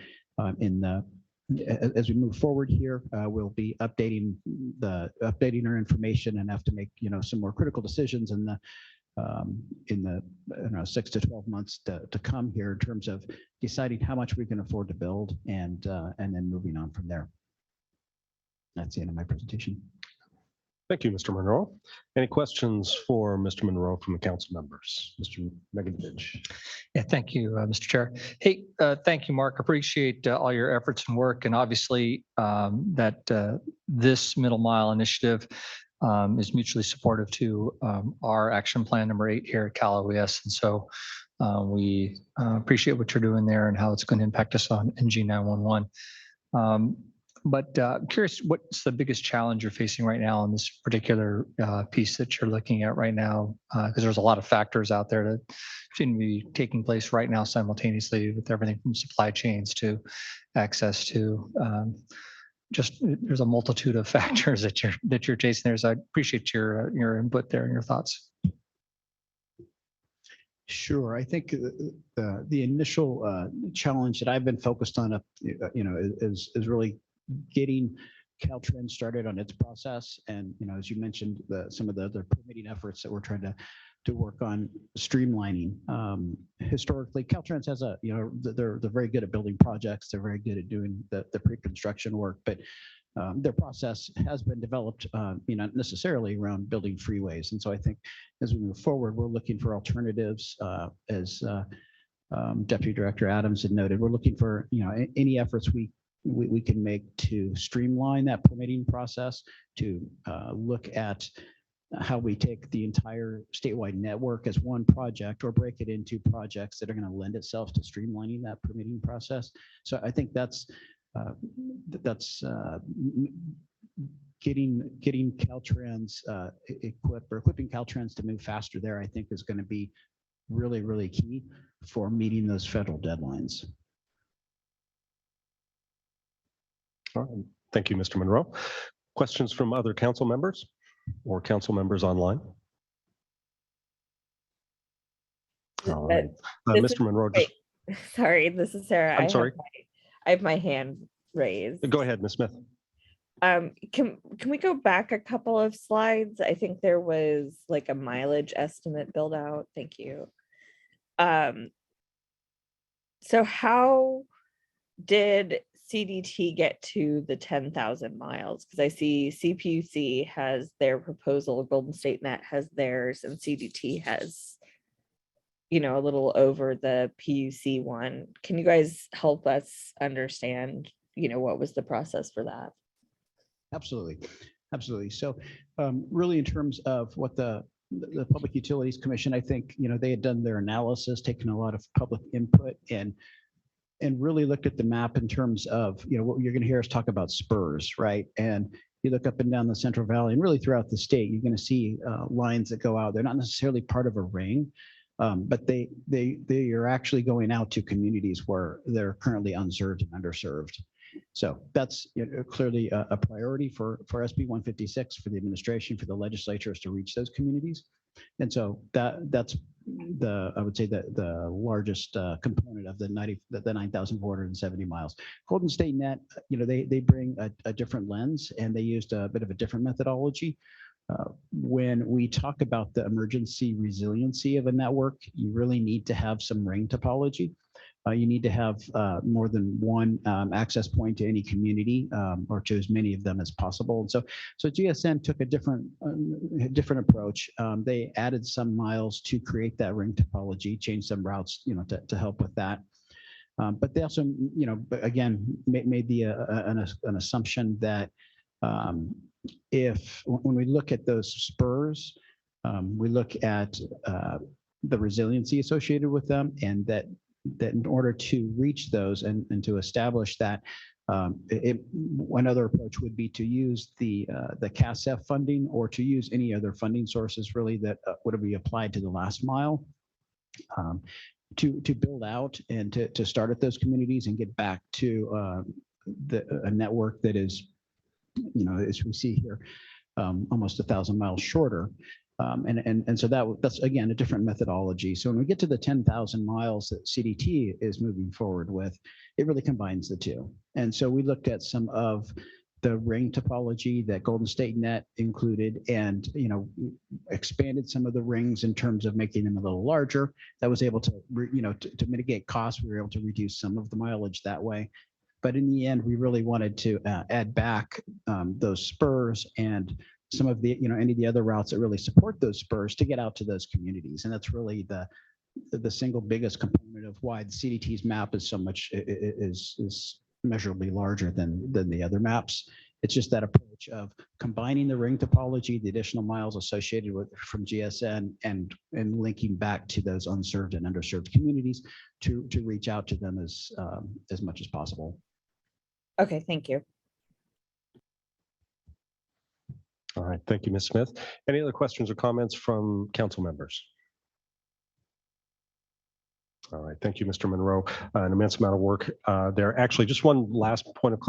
as we move forward here, we'll be updating our information and have to make some more critical decisions in the 6 to 12 months to come here in terms of deciding how much we can afford to build and then moving on from there. That's the end of my presentation. Thank you, Mr. Monroe. Any questions for Mr. Monroe from the council members? Mr. Meganovich. Yeah, thank you, Mr. Chair. Hey, thank you, Mark. Appreciate all your efforts and work, and obviously that this middle mile initiative is mutually supportive to our action plan number 8 here at Cal OES. And so we appreciate what you're doing there and how it's going to impact us on NG 911. But curious, what's the biggest challenge you're facing right now on this particular piece that you're looking at right now? Because there's a lot of factors out there that seem to be taking place right now simultaneously with everything from supply chains to access to just there's a multitude of factors that you're chasing there. So I appreciate your input there and your thoughts. Sure. I think the initial challenge that I've been focused on, is really getting Caltrans started on its process. And, as you mentioned, some of the other permitting efforts that we're trying to work on streamlining. Historically, Caltrans has they're very good at building projects. They're very good at doing the pre-construction work, but their process has been developed, not necessarily around building freeways. And so I think as we move forward, we're looking for alternatives, as Deputy Director Adams had noted. We're looking for any efforts we can make to streamline that permitting process, to look at how we take the entire statewide network as one project or break it into projects that are going to lend itself to streamlining that permitting process. So I think that's getting Caltrans equipping Caltrans to move faster there, I think is going to be really, really key for meeting those federal deadlines. All right. Thank you, Mr. Monroe. Questions from other council members or council members online? All right. Mr. Monroe, just, sorry, this is Sarah. I'm sorry. I have my hand raised. Go ahead, Ms. Smith. Can we go back a couple of slides? I think there was like a mileage estimate build out. Thank you. So how did CDT get to the 10,000 miles? Because I see CPUC has their proposal, Golden State Net has theirs, and CDT has, a little over the PUC one. Can you guys help us understand, what was the process for that? Absolutely. Absolutely. So really in terms of what the Public Utilities Commission, I think, they had done their analysis, taken a lot of public input and really looked at the map in terms of, what you're going to hear us talk about spurs, right? And you look up and down the Central Valley and really throughout the state, you're going to see lines that go out. They're not necessarily part of a ring, but they are actually going out to communities where they're currently unserved and underserved. So that's clearly a priority for SB 156, for the administration, for the legislatures to reach those communities. And so that's I would say the largest component of the 9,470 miles. Golden State Net, they bring a different lens, and they used a bit of a different methodology. When we talk about the emergency resiliency of a network, you really need to have some ring topology. You need to have more than one access point to any community, or to as many of them as possible. And so GSN took a different approach. They added some miles to create that ring topology, changed some routes, to help with that. But they also, again, made an assumption that when we look at those spurs, we look at the resiliency associated with them, and that in order to reach those and to establish that, one other approach would be to use the CASF funding, or to use any other funding sources really that would be applied to the last mile, to build out and to start at those communities and get back to a network that is, as we see here, almost 1,000 miles shorter. And so that's, again, a different methodology. So when we get to the 10,000 miles that CDT is moving forward with, it really combines the two. And so we looked at some of the ring topology that Golden State Net included, and expanded some of the rings in terms of making them a little larger. That was able to to mitigate costs. We were able to reduce some of the mileage that way. But in the end, we really wanted to add back those spurs and some of the, any of the other routes that really support those spurs to get out to those communities. And that's really the single biggest component of why the CDT's map is so much, is measurably larger than the other maps. It's just that approach of combining the ring topology, the additional miles associated with from GSN, and linking back to those unserved and underserved communities to reach out to them as much as possible. Okay, thank you. All right, thank you, Ms. Smith. Any other questions or comments from council members? All right, thank you, Mr. Monroe. An immense amount of work there. Actually, just one last point of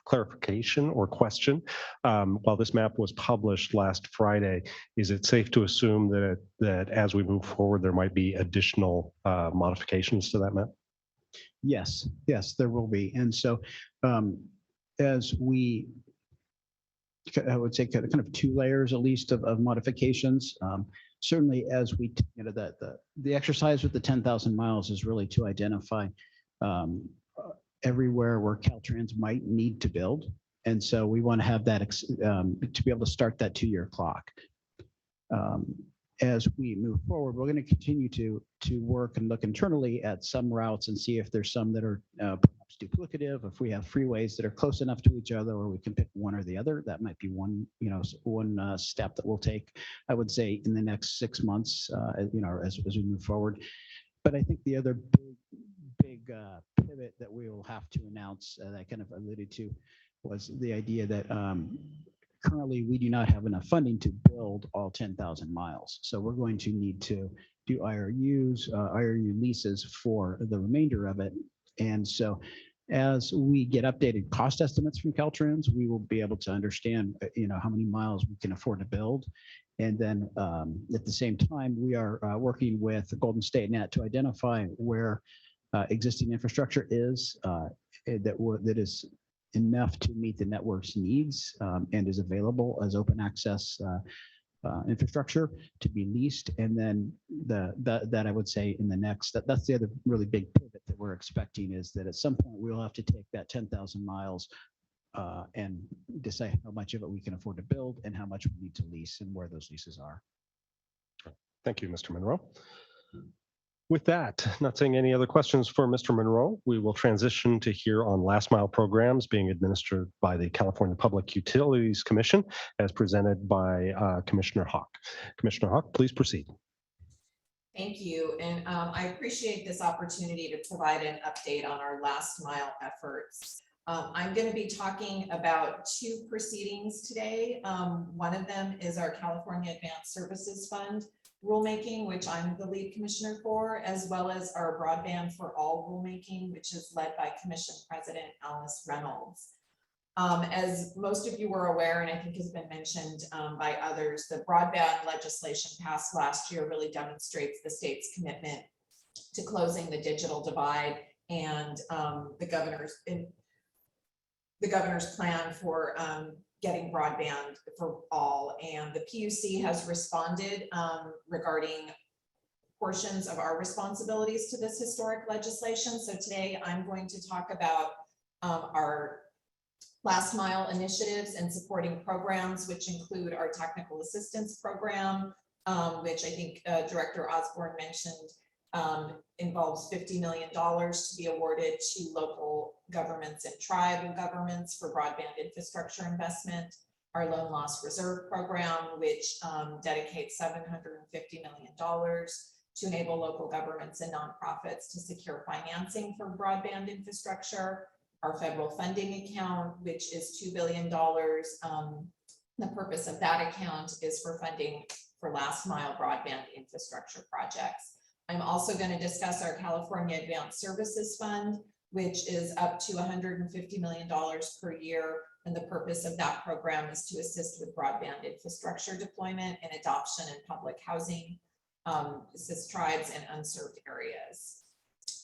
clarification or question. While this map was published last Friday, is it safe to assume that as we move forward, there might be additional modifications to that map? Yes, yes, there will be. And so as we, I would say kind of two layers at least of modifications. Certainly as we, the exercise with the 10,000 miles is really to identify everywhere where Caltrans might need to build. And so we want to have that to be able to start that 2-year clock. As we move forward, we're going to continue to work and look internally at some routes and see if there's some that are perhaps duplicative. If we have freeways that are close enough to each other, or we can pick one or the other, that might be one step that we'll take. I would say in the next 6 months, as we move forward. But I think the other big pivot that we will have to announce that I kind of alluded to was the idea that currently we do not have enough funding to build all 10,000 miles. So we're going to need to do IRUs, IRU leases for the remainder of it. And so as we get updated cost estimates from Caltrans, we will be able to understand, how many miles we can afford to build. And then at the same time, we are working with Golden State Net to identify where existing infrastructure is that is enough to meet the network's needs and is available as open access infrastructure to be leased. And then that I would say in the next, that's the other really big pivot that we're expecting, is that at some point we'll have to take that 10,000 miles and decide how much of it we can afford to build and how much we need to lease and where those leases are. Thank you, Mr. Monroe. With that, not seeing any other questions for Mr. Monroe, we will transition to hear on last mile programs being administered by the California Public Utilities Commission as presented by Commissioner Hawk. Commissioner Hawk, please proceed. Thank you. And I appreciate this opportunity to provide an update on our last mile efforts. I'm going to be talking about 2 proceedings today. One of them is our California Advanced Services Fund rulemaking, which I'm the lead commissioner for, as well as our Broadband for All rulemaking, which is led by Commission President Alice Reynolds. As most of you were aware, and I think has been mentioned by others, the broadband legislation passed last year really demonstrates the state's commitment to closing the digital divide, and the governor's plan for getting broadband for all. And the PUC has responded regarding portions of our responsibilities to this historic legislation. So today I'm going to talk about our last mile initiatives and supporting programs, which include our technical assistance program, which I think Director Osborne mentioned, involves $50 million to be awarded to local governments and tribal governments for broadband infrastructure investment. Our loan loss reserve program, which dedicates $750 million to enable local governments and nonprofits to secure financing for broadband infrastructure. Our federal funding account, which is $2 billion. The purpose of that account is for funding for last mile broadband infrastructure projects. I'm also going to discuss our California Advanced Services Fund, which is up to $150 million per year. And the purpose of that program is to assist with broadband infrastructure deployment and adoption in public housing, assist tribes and unserved areas.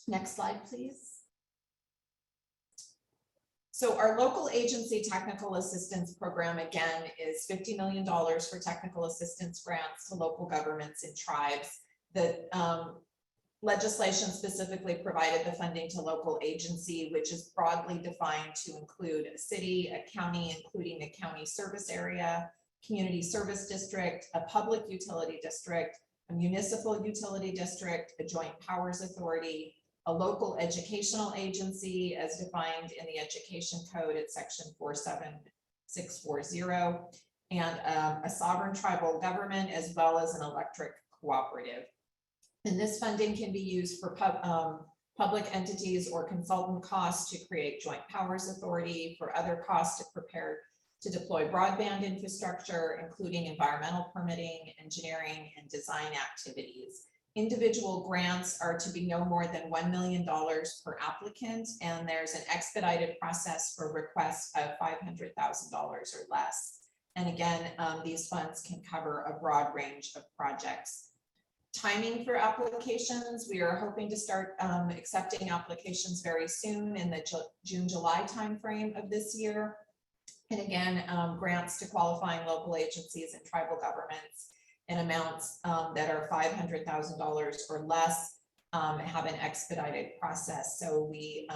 Next slide, please. So our local agency technical assistance program, again, is $50 million for technical assistance grants to local governments and tribes. The legislation specifically provided the funding to local agency, which is broadly defined to include a city, a county, including a county service area, community service district, a public utility district, a municipal utility district, a joint powers authority, a local educational agency as defined in the Education Code at section 47640, and a sovereign tribal government, as well as an electric cooperative. And this funding can be used for public entities or consultant costs to create joint powers authority, for other costs to prepare to deploy broadband infrastructure, including environmental permitting, engineering, and design activities. Individual grants are to be no more than $1 million per applicant, and there's an expedited process for requests of $500,000 or less. And again, these funds can cover a broad range of projects. Timing for applications, we are hoping to start accepting applications very soon in the June-July timeframe of this year. And again, grants to qualifying local agencies and tribal governments in amounts that are $500,000 or less have an expedited process. So we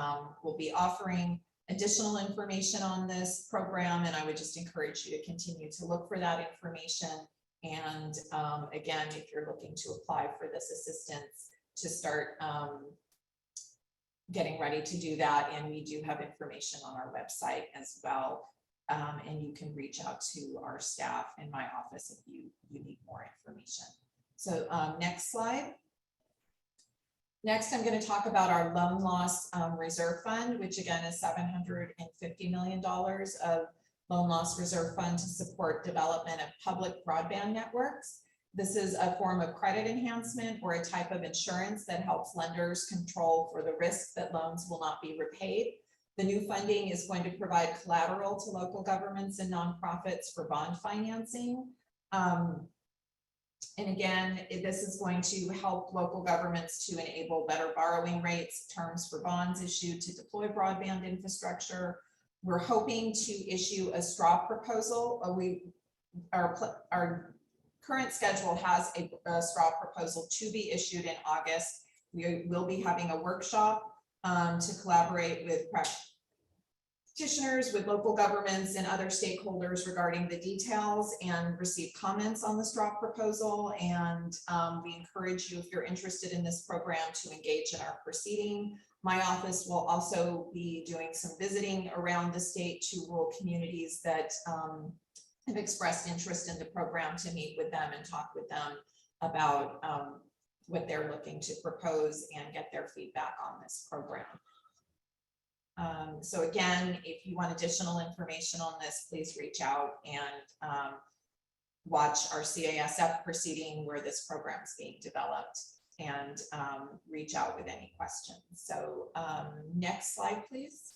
will be offering additional information on this program, and I would just encourage you to continue to look for that information. And again, if you're looking to apply for this assistance, to start getting ready to do that. And we do have information on our website as well. And you can reach out to our staff in my office if you need more information. So next slide. Next, I'm going to talk about our loan loss reserve fund, which again is $750 million of loan loss reserve fund to support development of public broadband networks. This is a form of credit enhancement or a type of insurance that helps lenders control for the risk that loans will not be repaid. The new funding is going to provide collateral to local governments and nonprofits for bond financing. And again, this is going to help local governments to enable better borrowing rates, terms for bonds issued to deploy broadband infrastructure. We're hoping to issue a straw proposal. Our current schedule has a straw proposal to be issued in August. We will be having a workshop to collaborate with practitioners, with local governments and other stakeholders regarding the details and receive comments on the straw proposal. And we encourage you, if you're interested in this program, to engage in our proceeding. My office will also be doing some visiting around the state to rural communities that have expressed interest in the program, to meet with them and talk with them about what they're looking to propose and get their feedback on this program. So again, if you want additional information on this, please reach out and watch our CASF proceeding where this program is being developed, and reach out with any questions. So next slide, please.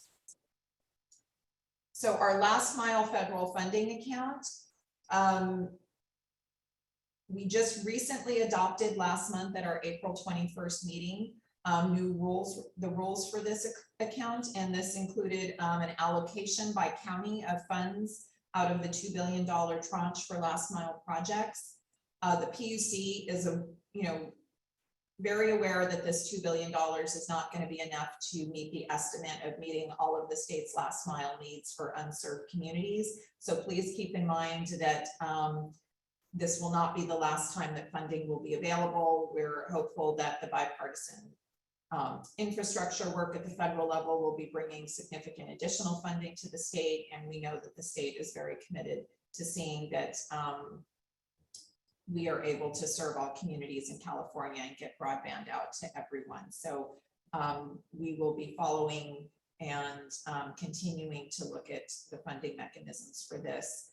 So our last mile federal funding account, we just recently adopted last month at our April 21st meeting the rules for this account, and this included an allocation by county of funds out of the $2 billion tranche for last mile projects. The PUC is very aware that this $2 billion is not going to be enough to meet the estimate of meeting all of the state's last mile needs for unserved communities. So please keep in mind that this will not be the last time that funding will be available. We're hopeful that the bipartisan infrastructure work at the federal level will be bringing significant additional funding to the state. And we know that the state is very committed to seeing that we are able to serve all communities in California and get broadband out to everyone. So we will be following and continuing to look at the funding mechanisms for this.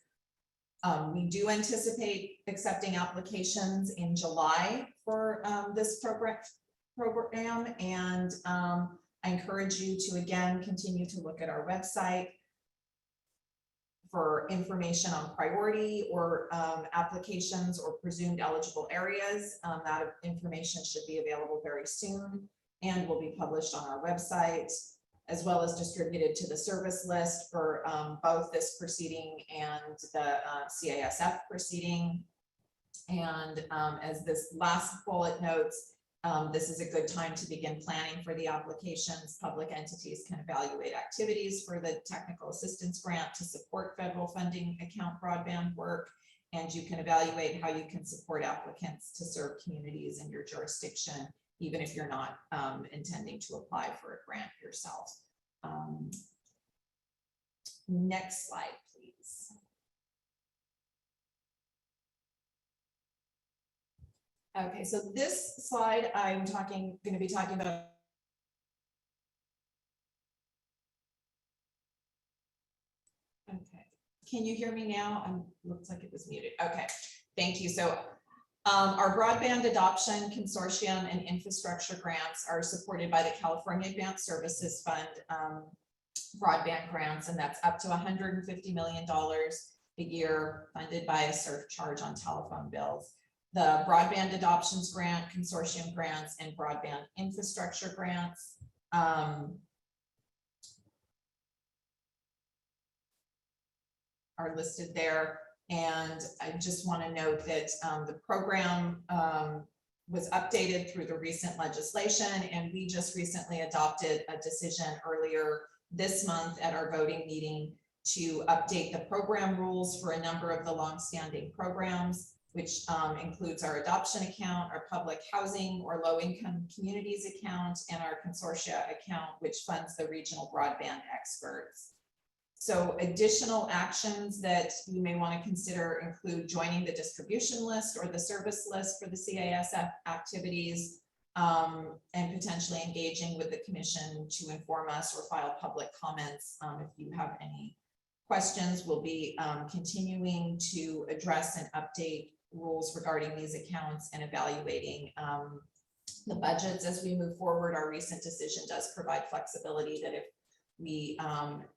We do anticipate accepting applications in July for this program, and I encourage you to again continue to look at our website for information on priority or applications or presumed eligible areas. That information should be available very soon and will be published on our website, as well as distributed to the service list for both this proceeding and the CASF proceeding. And as this last bullet notes, this is a good time to begin planning for the applications. Public entities can evaluate activities for the technical assistance grant to support federal funding account broadband work, and you can evaluate how you can support applicants to serve communities in your jurisdiction, even if you're not intending to apply for a grant yourself. Next slide, please. Okay, so this slide I'm going to be talking about Can you hear me now? Looks like it was muted. Okay, thank you. So our broadband adoption consortium and infrastructure grants are supported by the California Advanced Services Fund broadband grants, and that's up to $150 million a year, funded by a surcharge on telephone bills. The broadband adoptions grant, consortium grants, and broadband infrastructure grants are listed there. And I just want to note that the program was updated through the recent legislation, and we just recently adopted a decision earlier this month at our voting meeting to update the program rules for a number of the longstanding programs, which includes our adoption account, our public housing or low-income communities account, and our consortia account, which funds the regional broadband experts. So additional actions that you may want to consider include joining the distribution list or the service list for the CASF activities, and potentially engaging with the commission to inform us or file public comments if you have any questions. We'll be continuing to address and update rules regarding these accounts and evaluating the budgets as we move forward. Our recent decision does provide flexibility that if we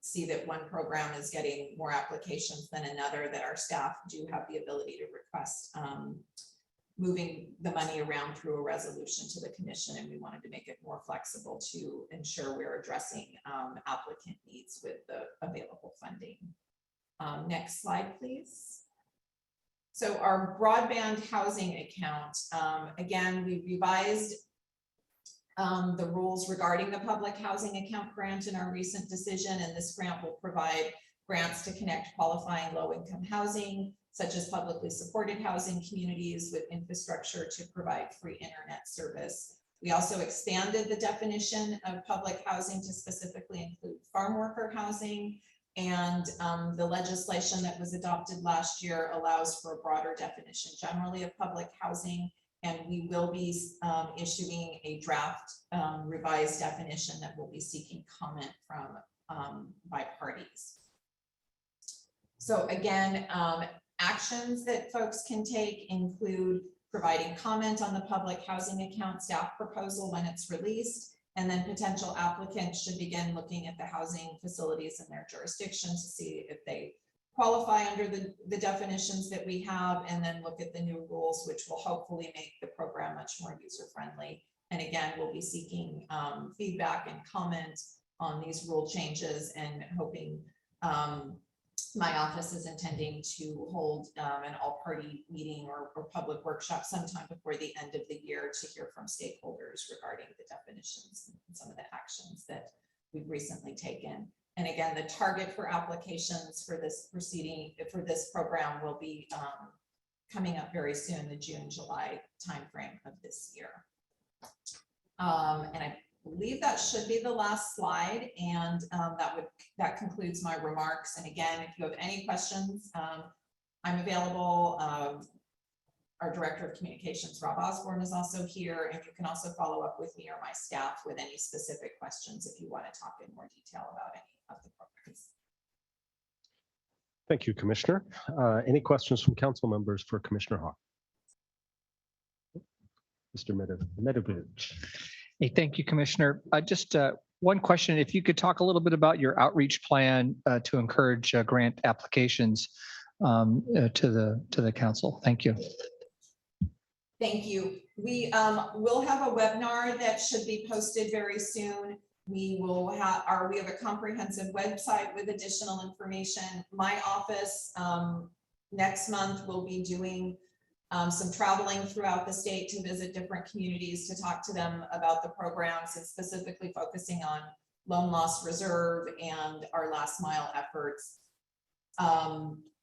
see that one program is getting more applications than another, that our staff do have the ability to request moving the money around through a resolution to the commission, and we wanted to make it more flexible to ensure we're addressing applicant needs with the available funding. Next slide, please. So our broadband housing account, again, we revised the rules regarding the public housing account grant in our recent decision, and this grant will provide grants to connect qualifying low-income housing, such as publicly supported housing communities with infrastructure to provide free internet service. We also expanded the definition of public housing to specifically include farm worker housing, and the legislation that was adopted last year allows for a broader definition generally of public housing. And we will be issuing a draft revised definition that will be seeking comment from by parties. So again, actions that folks can take include providing comment on the public housing account staff proposal when it's released, and then potential applicants should begin looking at the housing facilities in their jurisdiction to see if they qualify under the definitions that we have, and then look at the new rules, which will hopefully make the program much more user-friendly. And again, we'll be seeking feedback and comment on these rule changes, and hoping my office is intending to hold an all-party meeting or public workshop sometime before the end of the year to hear from stakeholders regarding the definitions and some of the actions that we've recently taken. And again, the target for applications for this program will be coming up very soon, the June-July timeframe of this year. And I believe that should be the last slide, and that concludes my remarks. And again, if you have any questions, I'm available. Our Director of Communications, Rob Osborne, is also here, and you can also follow up with me or my staff with any specific questions if you want to talk in more detail about any of the programs. Thank you, Commissioner. Any questions from council members for Commissioner Hawk? Mr. Medovich. Hey, thank you, Commissioner. Just one question, if you could talk a little bit about your outreach plan to encourage grant applications to the council. Thank you. Thank you. We will have a webinar that should be posted very soon. We have a comprehensive website with additional information. My office next month will be doing some traveling throughout the state to visit different communities to talk to them about the programs, and specifically focusing on loan loss reserve and our last mile efforts.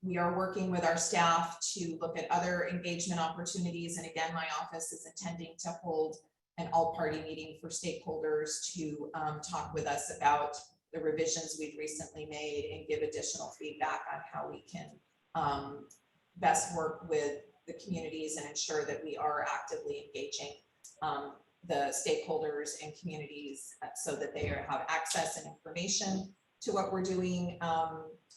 We are working with our staff to look at other engagement opportunities. And again, my office is intending to hold an all-party meeting for stakeholders to talk with us about the revisions we've recently made and give additional feedback on how we can best work with the communities and ensure that we are actively engaging the stakeholders and communities so that they have access and information to what we're doing.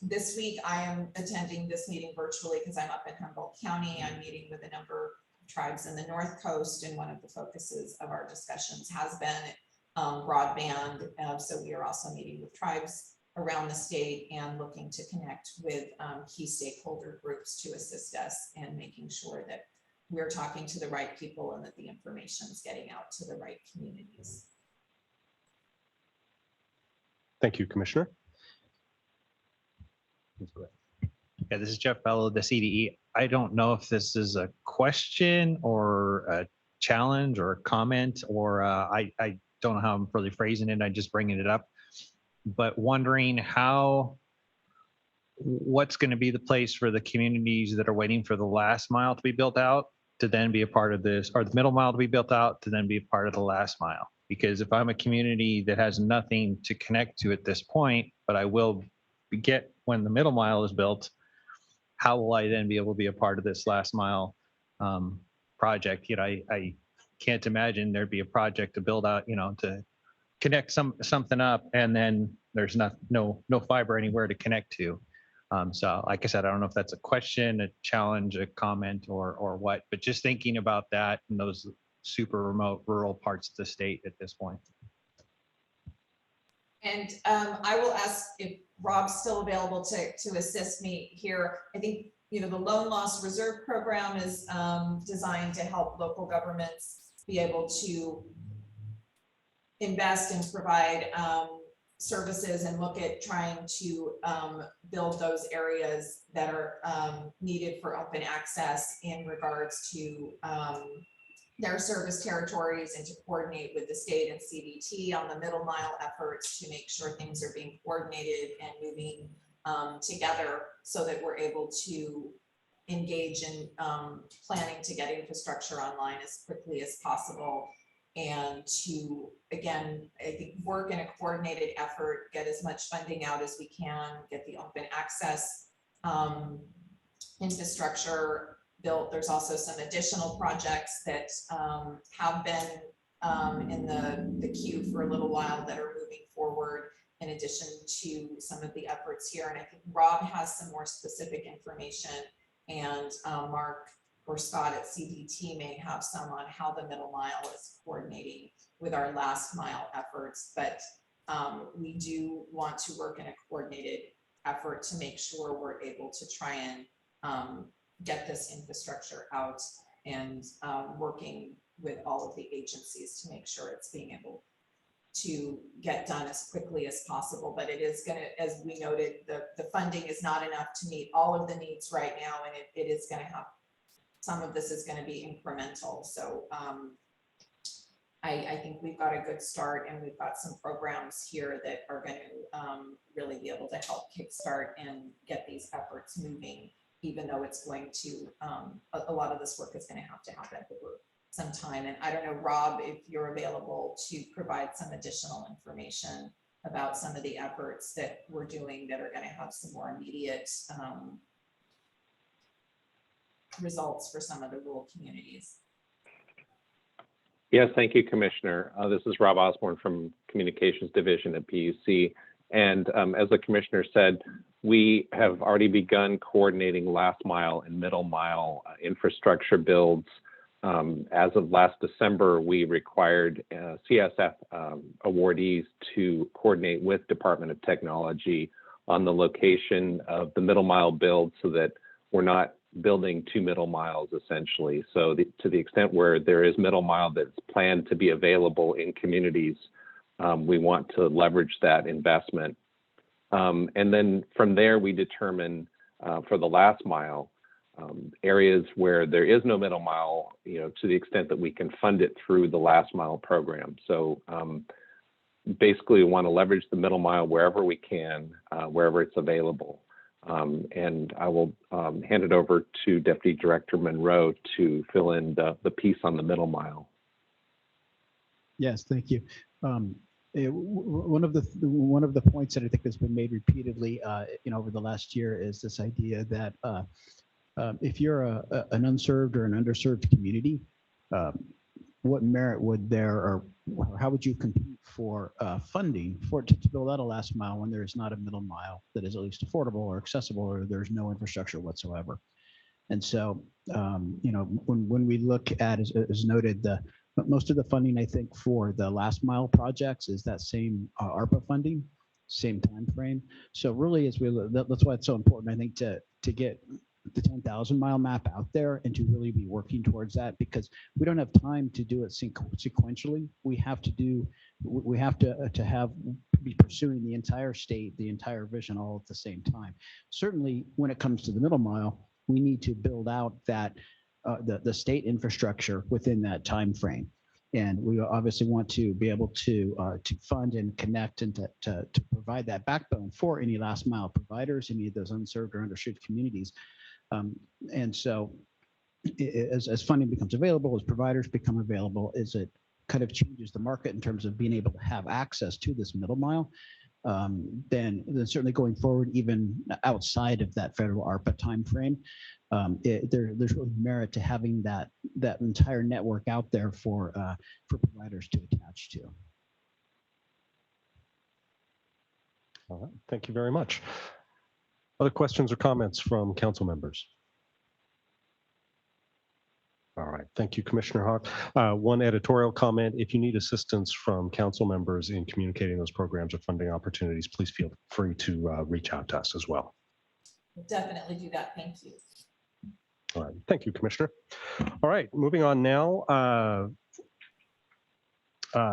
This week, I am attending this meeting virtually because I'm up in Humboldt County. I'm meeting with a number of tribes in the North Coast, and one of the focuses of our discussions has been broadband. So we are also meeting with tribes around the state and looking to connect with key stakeholder groups to assist us in making sure that we're talking to the right people and that the information is getting out to the right communities. Thank you, Commissioner. Yeah, this is Jeff Bello, the CDE. I don't know if this is a question or a challenge or a comment, or I don't know how I'm really phrasing it. I'm just bringing it up, but wondering what's going to be the place for the communities that are waiting for the last mile to be built out to then be a part of this, or the middle mile to be built out to then be a part of the last mile. Because if I'm a community that has nothing to connect to at this point, but I will get when the middle mile is built, how will I then be able to be a part of this last mile project? You know, I can't imagine there'd be a project to build out, you know, to connect something up, and then there's no fiber anywhere to connect to. So like I said, I don't know if that's a question, a challenge, a comment, or what, but just thinking about that in those super remote rural parts of the state at this point. And I will ask if Rob's still available to assist me here. I think, you know, the loan loss reserve program is designed to help local governments be able to invest and provide services and look at trying to build those areas that are needed for open access in regards to their service territories, and to coordinate with the state and CDT on the middle mile efforts to make sure things are being coordinated and moving together so that we're able to engage in planning to get infrastructure online as quickly as possible, and to, again, I think work in a coordinated effort, get as much funding out as we can, get the open access infrastructure built. There's also some additional projects that have been in the queue for a little while that are moving forward, in addition to some of the efforts here. And I think Rob has some more specific information, and Mark or Scott at CDT may have some on how the middle mile is coordinating with our last mile efforts. But we do want to work in a coordinated effort to make sure we're able to try and get this infrastructure out, and working with all of the agencies to make sure it's being able to get done as quickly as possible. But it is going to, as we noted, the funding is not enough to meet all of the needs right now, and it is going to have, some of this is going to be incremental. So I think we've got a good start, and we've got some programs here that are going to really be able to help kickstart and get these efforts moving, even though it's going to, a lot of this work is going to have to happen over some time. And I don't know, Rob, if you're available to provide some additional information about some of the efforts that we're doing that are going to have some more immediate results for some of the rural communities. Yes, thank you, Commissioner. This is Rob Osborne from Communications Division at PUC. And as the Commissioner said, we have already begun coordinating last mile and middle mile infrastructure builds. As of last December, we required CSF awardees to coordinate with Department of Technology on the location of the middle mile build, so that we're not building 2 middle miles essentially. So to the extent where there is middle mile that's planned to be available in communities, we want to leverage that investment. And then from there, we determine for the last mile, areas where there is no middle mile, you know, to the extent that we can fund it through the last mile program. So basically we want to leverage the middle mile wherever we can, wherever it's available. And I will hand it over to Deputy Director Monroe to fill in the piece on the middle mile. Yes, thank you. One of the points that I think has been made repeatedly, over the last year is this idea that if you're an unserved or an underserved community, what merit would there, or how would you compete for funding to build out a last mile when there is not a middle mile that is at least affordable or accessible, or there's no infrastructure whatsoever. And so, when we look at, as noted, most of the funding, I think, for the last mile projects is that same ARPA funding, same time frame. So really, that's why it's so important, I think, to get the 10,000 mile map out there and to really be working towards that, because we don't have time to do it sequentially. We have to be pursuing the entire state, the entire vision all at the same time. Certainly, when it comes to the middle mile, we need to build out that the state infrastructure within that time frame. And we obviously want to be able to fund and connect and to provide that backbone for any last mile providers, any of those unserved or underserved communities. And so as funding becomes available, as providers become available, as it kind of changes the market in terms of being able to have access to this middle mile, then certainly going forward, even outside of that federal ARPA timeframe, there's really merit to having that entire network out there for providers to attach to. All right, thank you very much. Other questions or comments from council members? All right, thank you, Commissioner Hawk. One editorial comment: if you need assistance from council members in communicating those programs or funding opportunities, please feel free to reach out to us as well. We'll definitely do that. Thank you. All right, thank you, Commissioner. All right, moving on now.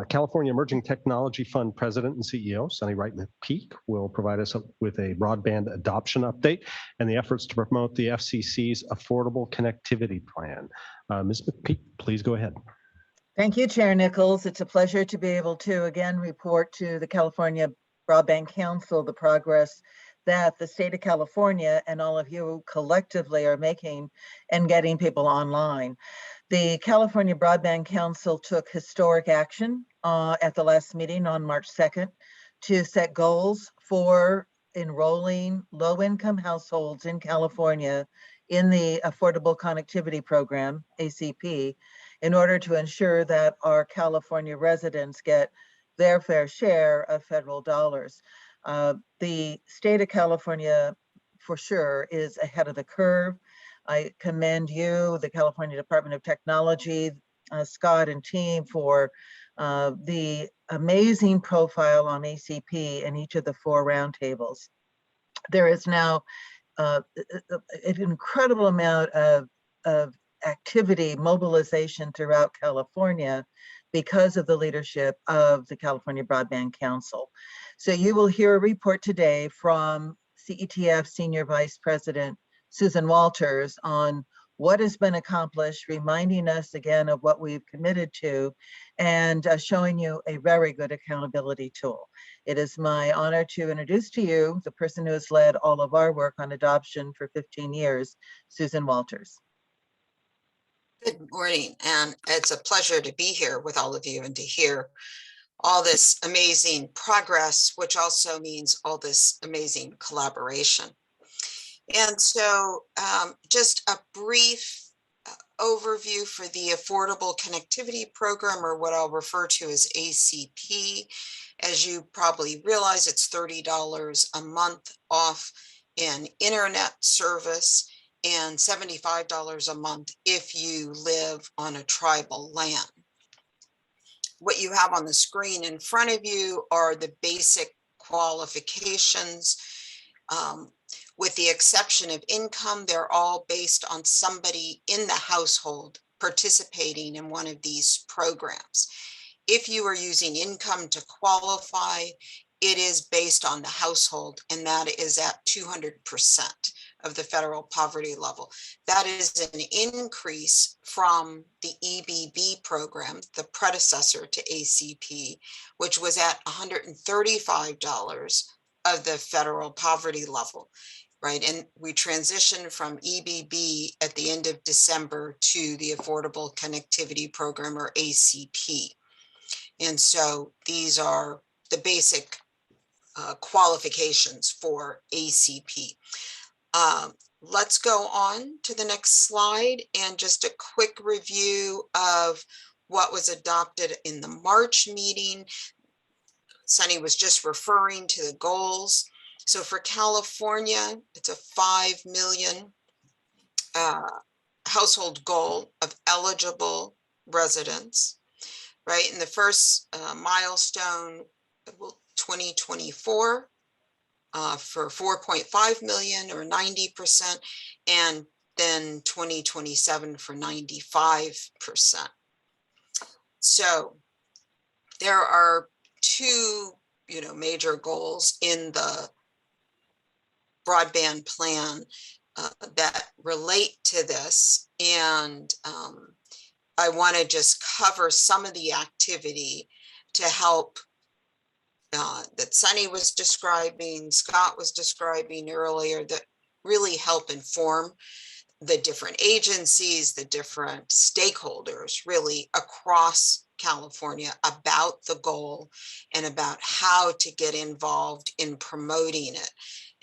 California Emerging Technology Fund President and CEO Sunny Wright McPeak will provide us with a broadband adoption update and the efforts to promote the FCC's Affordable Connectivity Plan. Ms. McPeak, please go ahead. Thank you, Chair Nichols. It's a pleasure to be able to again report to the California Broadband Council the progress that the state of California and all of you collectively are making and getting people online. The California Broadband Council took historic action at the last meeting on March 2nd to set goals for enrolling low-income households in California in the Affordable Connectivity Program, ACP, in order to ensure that our California residents get their fair share of federal dollars. The state of California, for sure, is ahead of the curve. I commend you, the California Department of Technology, Scott and team, for the amazing profile on ACP in each of the 4 roundtables. There is now an incredible amount of activity, mobilization throughout California because of the leadership of the California Broadband Council. So you will hear a report today from CETF Senior Vice President Susan Walters on what has been accomplished, reminding us again of what we've committed to, and showing you a very good accountability tool. It is my honor to introduce to you the person who has led all of our work on adoption for 15 years, Susan Walters. Good morning, and it's a pleasure to be here with all of you and to hear all this amazing progress, which also means all this amazing collaboration. And so just a brief overview for the Affordable Connectivity Program, or what I'll refer to as ACP. As you probably realize, it's $30 a month off in internet service and $75 a month if you live on a tribal land. What you have on the screen in front of you are the basic qualifications. With the exception of income, they're all based on somebody in the household participating in one of these programs. If you are using income to qualify, it is based on the household, and that is at 200% of the federal poverty level. That is an increase from the EBB program, the predecessor to ACP, which was at $135 of the federal poverty level, right? And we transitioned from EBB at the end of December to the Affordable Connectivity Program, or ACP. And so these are the basic qualifications for ACP. Let's go on to the next slide, and just a quick review of what was adopted in the March meeting. Sunny was just referring to the goals. So for California, it's a 5 million household goal of eligible residents, right? And the first milestone, 2024 for 4.5 million or 90%, and then 2027 for 95%. So there are two, major goals in the broadband plan that relate to this. And I want to just cover some of the activity to help that Sunny was describing, Scott was describing earlier, that really help inform the different agencies, the different stakeholders really across California about the goal and about how to get involved in promoting it.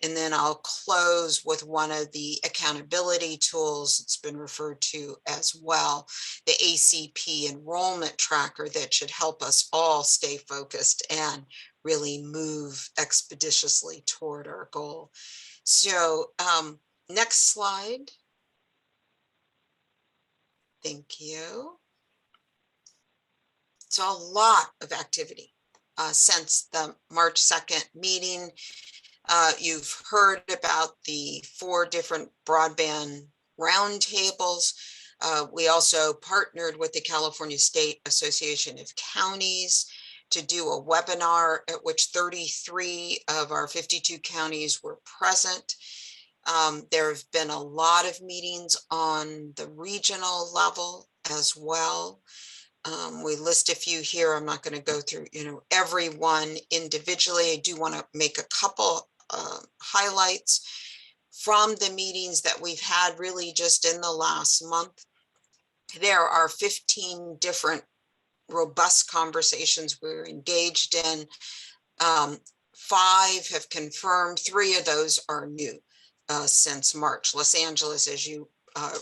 And then I'll close with one of the accountability tools. It's been referred to as well, the ACP enrollment tracker that should help us all stay focused and really move expeditiously toward our goal. So next slide. Thank you. So a lot of activity since the March 2nd meeting. You've heard about the 4 different broadband roundtables. We also partnered with the California State Association of Counties to do a webinar at which 33 of our 52 counties were present. There have been a lot of meetings on the regional level as well. We list a few here. I'm not going to go through, every one individually. I do want to make a couple highlights from the meetings that we've had really just in the last month. There are 15 different robust conversations we're engaged in. 5 have confirmed, 3 of those are new since March. Los Angeles, as you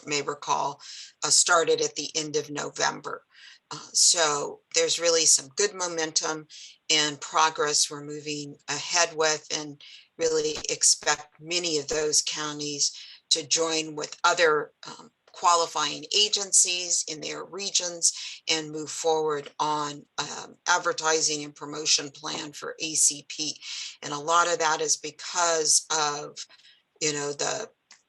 may recall, started at the end of November. So there's really some good momentum and progress we're moving ahead with, and really expect many of those counties to join with other qualifying agencies in their regions and move forward on advertising and promotion plan for ACP. And a lot of that is because of, the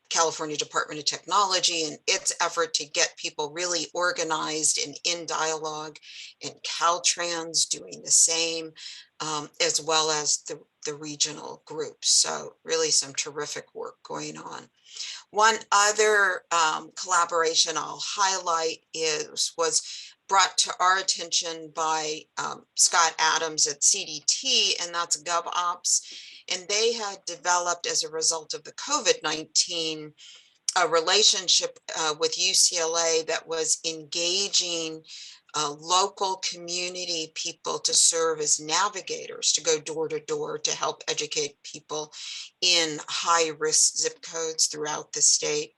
California Department of Technology and its effort to get people really organized and in dialogue, and Caltrans doing the same, as well as the regional groups. So really some terrific work going on. One other collaboration I'll highlight was brought to our attention by Scott Adams at CDT, and that's GovOps. And they had developed, as a result of the COVID-19, a relationship with UCLA that was engaging local community people to serve as navigators, to go door to door to help educate people in high-risk zip codes throughout the state,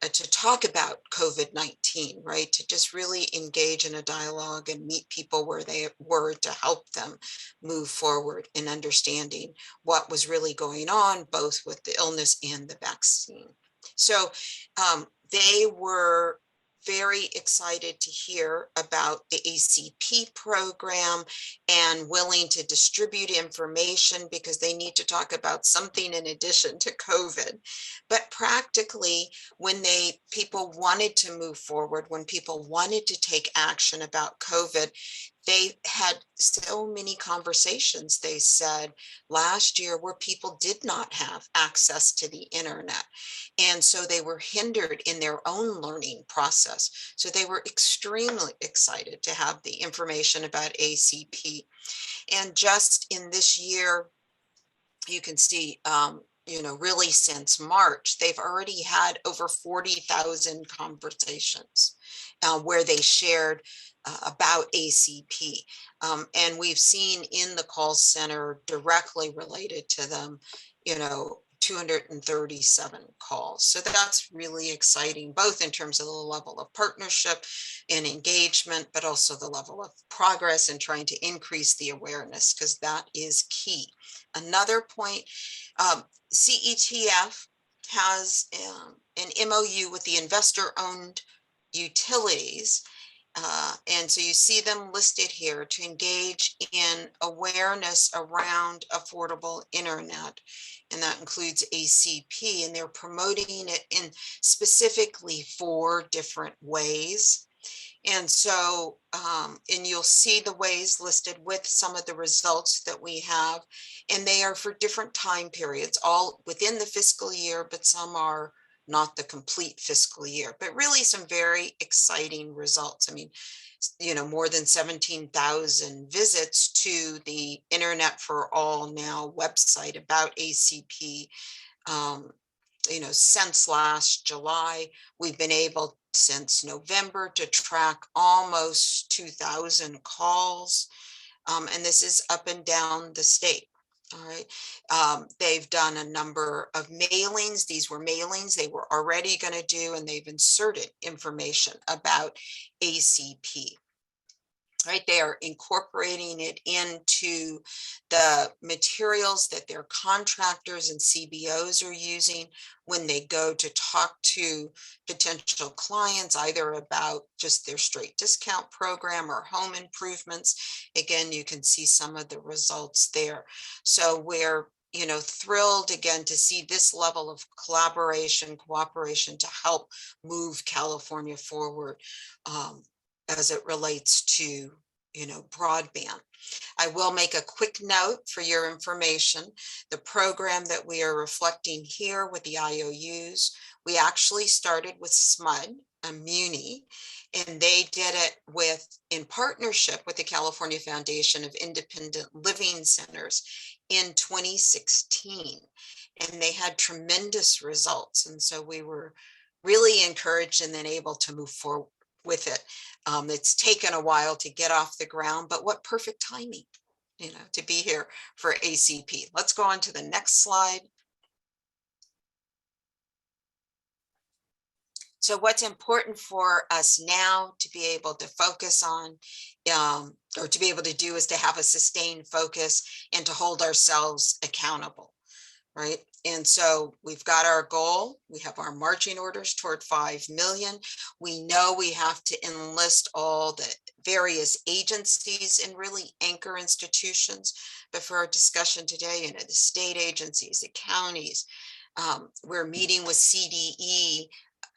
to talk about COVID-19, right? To just really engage in a dialogue and meet people where they were to help them move forward in understanding what was really going on, both with the illness and the vaccine. So they were very excited to hear about the ACP program and willing to distribute information because they need to talk about something in addition to COVID. But practically, when people wanted to move forward, when people wanted to take action about COVID, they had so many conversations, they said, last year where people did not have access to the internet. And so they were hindered in their own learning process. So they were extremely excited to have the information about ACP. And just in this year, you can see, really since March, they've already had over 40,000 conversations where they shared about ACP. And we've seen in the call center directly related to them, 237 calls. So that's really exciting, both in terms of the level of partnership and engagement, but also the level of progress and trying to increase the awareness, because that is key. Another point, CETF has an MOU with the investor-owned utilities. And so you see them listed here to engage in awareness around affordable internet. And that includes ACP, and they're promoting it in specifically 4 different ways. And so, and you'll see the ways listed with some of the results that we have, and they are for different time periods, all within the fiscal year, but some are not the complete fiscal year, but really some very exciting results. I mean, you know, more than 17,000 visits to the Internet for All Now website about ACP. You know, since last July, we've been able since November to track almost 2,000 calls. And this is up and down the state. All right. They've done a number of mailings. These were mailings they were already going to do, and they've inserted information about ACP. Right, they are incorporating it into the materials that their contractors and CBOs are using when they go to talk to potential clients, either about just their straight discount program or home improvements. Again, you can see some of the results there. So we're, you know, thrilled again to see this level of collaboration, cooperation to help move California forward. As it relates to, you know, broadband. I will make a quick note for your information. The program that we are reflecting here with the IOUs, we actually started with SMUD, a Muni, and they did it in partnership with the California Foundation of Independent Living Centers in 2016. And they had tremendous results. And so we were really encouraged and then able to move forward with it. It's taken a while to get off the ground, but what perfect timing, you know, to be here for ACP. Let's go on to the next slide. So what's important for us now to be able to focus on, or to be able to do, is to have a sustained focus and to hold ourselves accountable, right? And so we've got our goal. We have our marching orders toward 5 million. We know we have to enlist all the various agencies and really anchor institutions. But for our discussion today, you know, the state agencies, the counties, we're meeting with CDE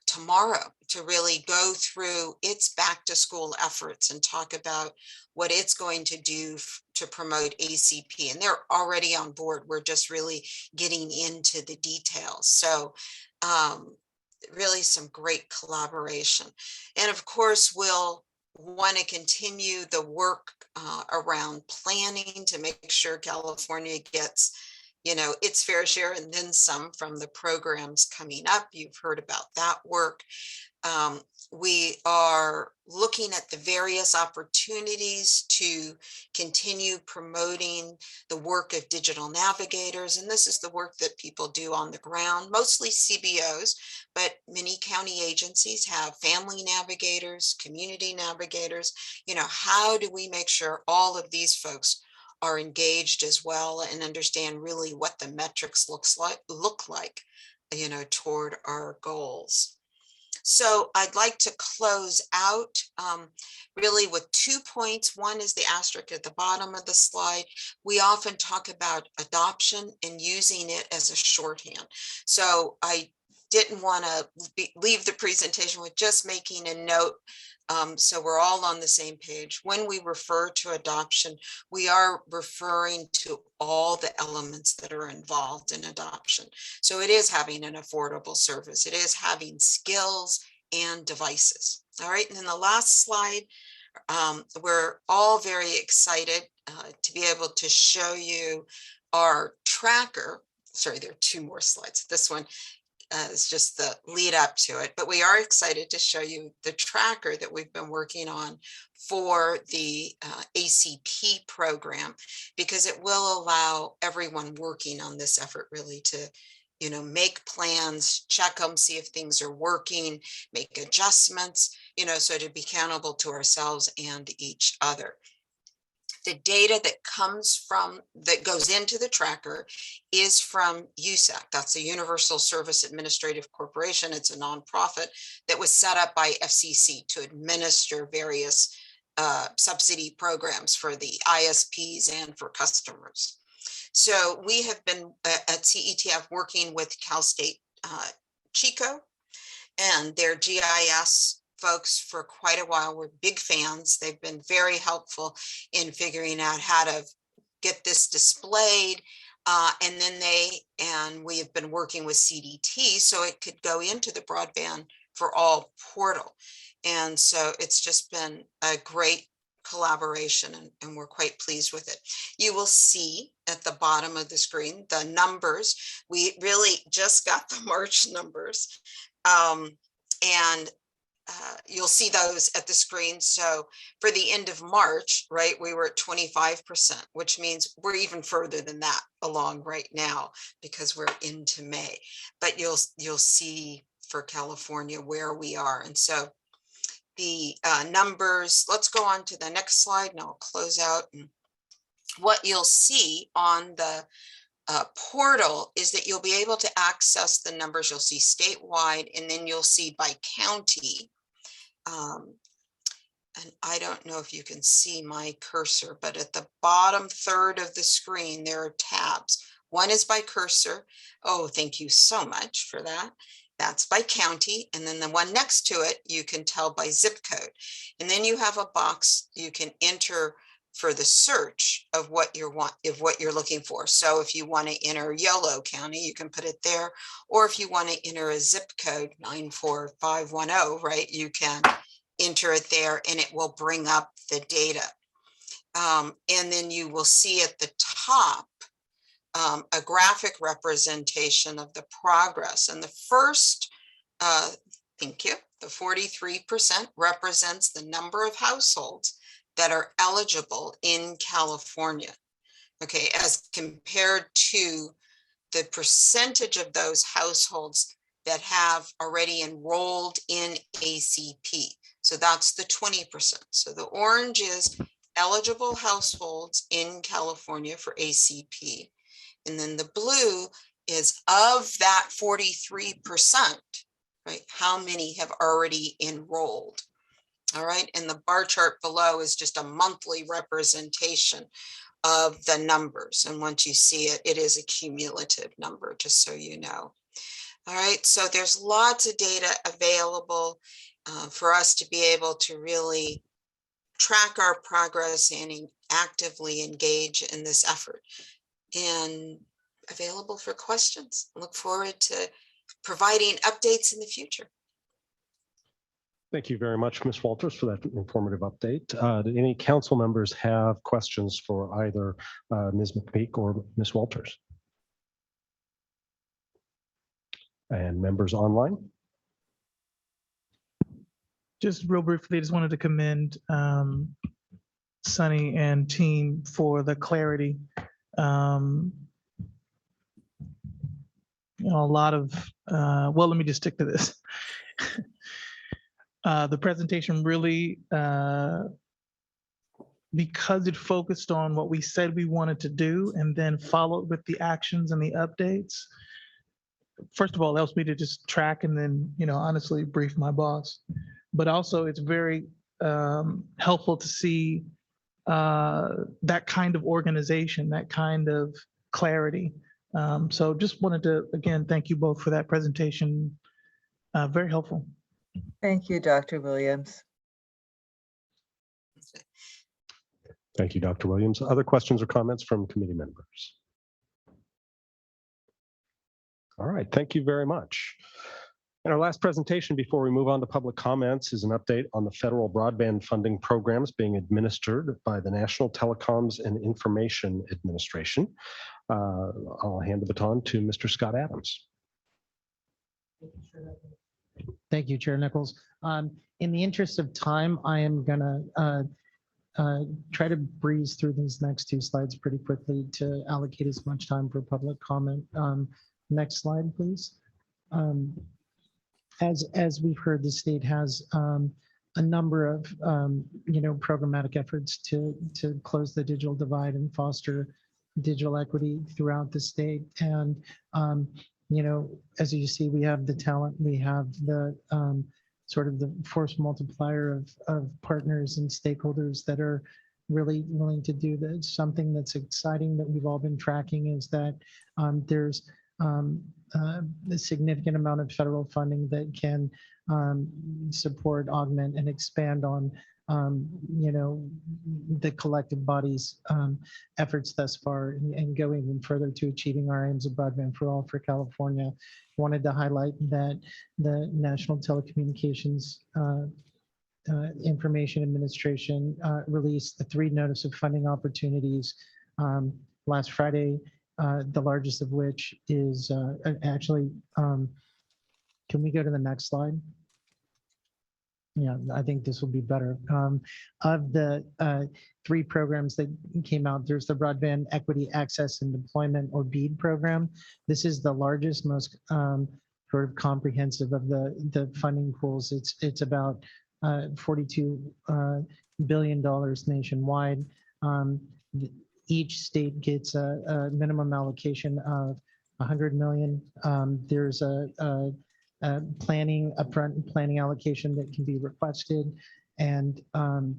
tomorrow to really go through its back to school efforts and talk about what it's going to do to promote ACP. And they're already on board. We're just really getting into the details. So really some great collaboration. And of course, we'll want to continue the work around planning to make sure California gets, you know, its fair share and then some from the programs coming up. You've heard about that work. We are looking at the various opportunities to continue promoting the work of digital navigators. And this is the work that people do on the ground, mostly CBOs, but many county agencies have family navigators, community navigators. You know, how do we make sure all of these folks are engaged as well and understand really what the metrics look like, you know, toward our goals. So I'd like to close out really with 2 points. One is the asterisk at the bottom of the slide. We often talk about adoption and using it as a shorthand. So I didn't want to leave the presentation with just making a note. So we're all on the same page. When we refer to adoption, we are referring to all the elements that are involved in adoption. So it is having an affordable service. It is having skills and devices. All right, and then the last slide, we're all very excited to be able to show you our tracker. Sorry, there are 2 more slides. This one is just the lead up to it, but we are excited to show you the tracker that we've been working on for the ACP program, because it will allow everyone working on this effort really to make plans, check them, see if things are working, make adjustments, so to be accountable to ourselves and each other. The data that goes into the tracker is from USAC. That's the Universal Service Administrative Corporation. It's a nonprofit that was set up by FCC to administer various subsidy programs for the ISPs and for customers. So we have been at CETF working with Cal State Chico and their GIS folks for quite a while. We're big fans. They've been very helpful in figuring out how to get this displayed. And we have been working with CDT so it could go into the Broadband for All portal. And so it's just been a great collaboration, and we're quite pleased with it. You will see at the bottom of the screen the numbers. We really just got the March numbers, and you'll see those at the screen. So for the end of March, right, we were at 25%, which means we're even further than that along right now because we're into May. But you'll see for California where we are. And so the numbers, let's go on to the next slide and I'll close out. And what you'll see on the portal is that you'll be able to access the numbers. You'll see statewide, and then you'll see by county. And I don't know if you can see my cursor, but at the bottom third of the screen, there are tabs. One is by cursor. Oh, thank you so much for that. That's by county. And then the one next to it, you can tell by zip code. And then you have a box you can enter for the search of what you're looking for. So if you want to enter Yolo County, you can put it there. Or if you want to enter a zip code 94510, right, you can enter it there and it will bring up the data. And then you will see at the top a graphic representation of the progress. And the first, thank you, the 43% represents the number of households that are eligible in California, okay, as compared to the percentage of those households that have already enrolled in ACP. So that's the 20%. So the orange is eligible households in California for ACP. And then the blue is of that 43%, right? How many have already enrolled? All right, and the bar chart below is just a monthly representation of the numbers. And once you see it, it is a cumulative number, just so you know. All right, so there's lots of data available for us to be able to really track our progress and actively engage in this effort. And available for questions. Look forward to providing updates in the future. Thank you very much, Ms. Walters, for that informative update. Do any council members have questions for either Ms. McPeak or Ms. Walters? And members online? Just real briefly, I just wanted to commend Sunny and team for the clarity. A lot of, well, let me just stick to this. The presentation really, because it focused on what we said we wanted to do and then followed with the actions and the updates, first of all, it helps me to just track and then, honestly brief my boss. But also it's very helpful to see that kind of organization, that kind of clarity. So just wanted to, again, thank you both for that presentation. Very helpful. Thank you, Dr. Williams. Thank you, Dr. Williams. Other questions or comments from committee members? All right, thank you very much. And our last presentation before we move on to public comments is an update on the federal broadband funding programs being administered by the National Telecoms and Information Administration. I'll hand the baton to Mr. Scott Adams. Thank you, Chair Nichols. In the interest of time, I am gonna try to breeze through these next two slides pretty quickly to allocate as much time for public comment. Next slide, please. As we've heard, the state has a number of programmatic efforts to close the digital divide and foster digital equity throughout the state. And as you see, we have the talent, we have the sort of the force multiplier of partners and stakeholders that are really willing to do this. Something that's exciting that we've all been tracking is that there's a significant amount of federal funding that can support, augment, and expand on the collective body's efforts thus far and go even further to achieving our aims of broadband for all for California. Wanted to highlight that the National Telecommunications Information Administration released 3 notice of funding opportunities last Friday, the largest of which is actually, can we go to the next slide? Yeah, I think this will be better. Of the 3 programs that came out, there's the Broadband Equity Access and Deployment, or BEAD program. This is the largest, most sort of comprehensive of the funding pools. It's about $42 billion nationwide. Each state gets a minimum allocation of 100 million. There's a upfront planning allocation that can be requested, and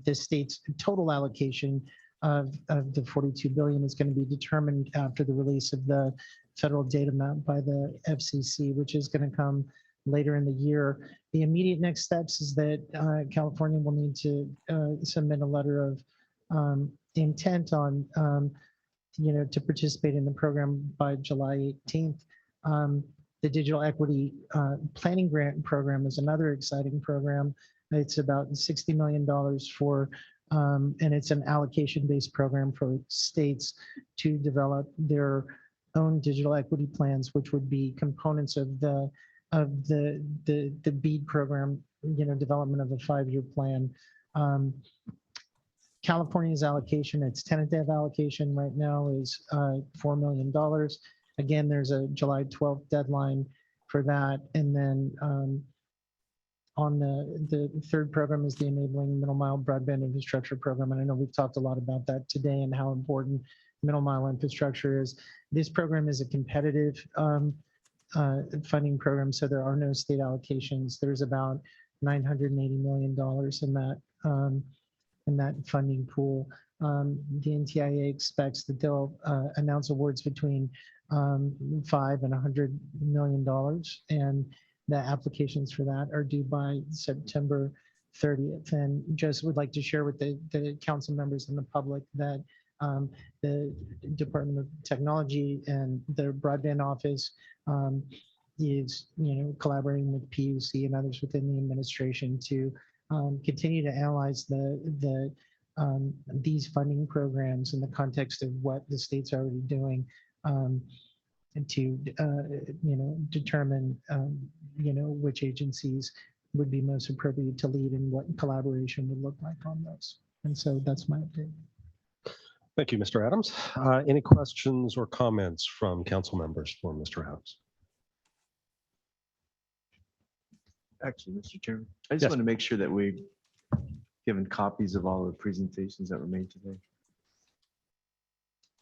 the state's total allocation of the 42 billion is going to be determined after the release of the federal data map by the FCC, which is going to come later in the year. The immediate next steps is that California will need to submit a letter of intent on to participate in the program by July 18th. The Digital Equity Planning Grant Program is another exciting program. It's about $60 million for, and it's an allocation-based program for states to develop their own digital equity plans, which would be components of the BEAD program, development of a 5-year plan. California's allocation, its tentative allocation right now is $4 million. Again, there's a July 12th deadline for that. And then on the third program is the Enabling Middle Mile Broadband Infrastructure Program. And I know we've talked a lot about that today and how important middle mile infrastructure is. This program is a competitive funding program, so there are no state allocations. There's about $980 million in that funding pool. The NTIA expects that they'll announce awards between $5 and $100 million, and the applications for that are due by September 30th. And just would like to share with the council members and the public that the Department of Technology and the Broadband Office is collaborating with PUC and others within the administration to continue to analyze these funding programs in the context of what the state's already doing, and to determine which agencies would be most appropriate to lead and what collaboration would look like on those. And so that's my update. Thank you, Mr. Adams. Any questions or comments from council members for Mr. Adams? Actually, Mr. Chairman, I just Yes. want to make sure that we've given copies of all the presentations that were made today.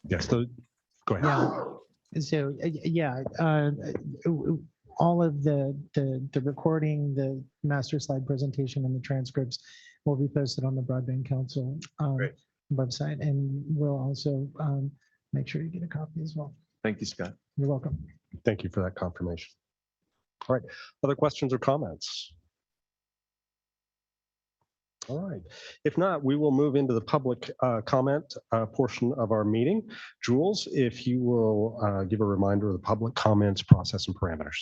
Yes, go ahead. Yeah. So all of the recording, the master slide presentation, and the transcripts will be posted on the Broadband Council website, and we'll also make sure you get a copy as well. Thank you, Scott. You're welcome. Thank you for that confirmation. All right, other questions or comments? All right, if not, we will move into the public comment portion of our meeting. Jules, if you will give a reminder of the public comments process and parameters.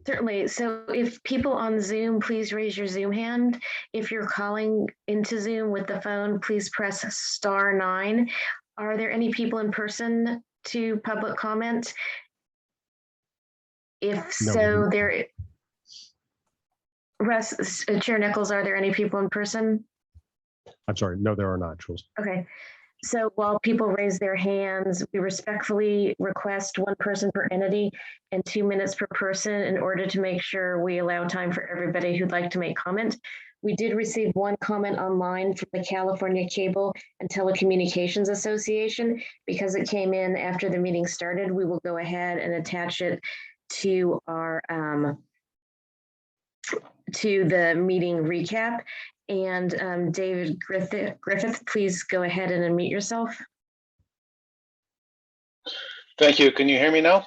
Certainly. So if people on Zoom, please raise your Zoom hand. If you're calling into Zoom with the phone, please press *9. Are there any people in person to public comment? If No. so, Chair Nichols, are there any people in person? I'm sorry, no, there are not, Jules. Okay. So while people raise their hands, we respectfully request one person per entity and 2 minutes per person in order to make sure we allow time for everybody who'd like to make comment. We did receive one comment online from the California Cable and Telecommunications Association. Because it came in after the meeting started, we will go ahead and attach it to our to the meeting recap. And David Griffith, please go ahead and unmute yourself. Thank you. Can you hear me now?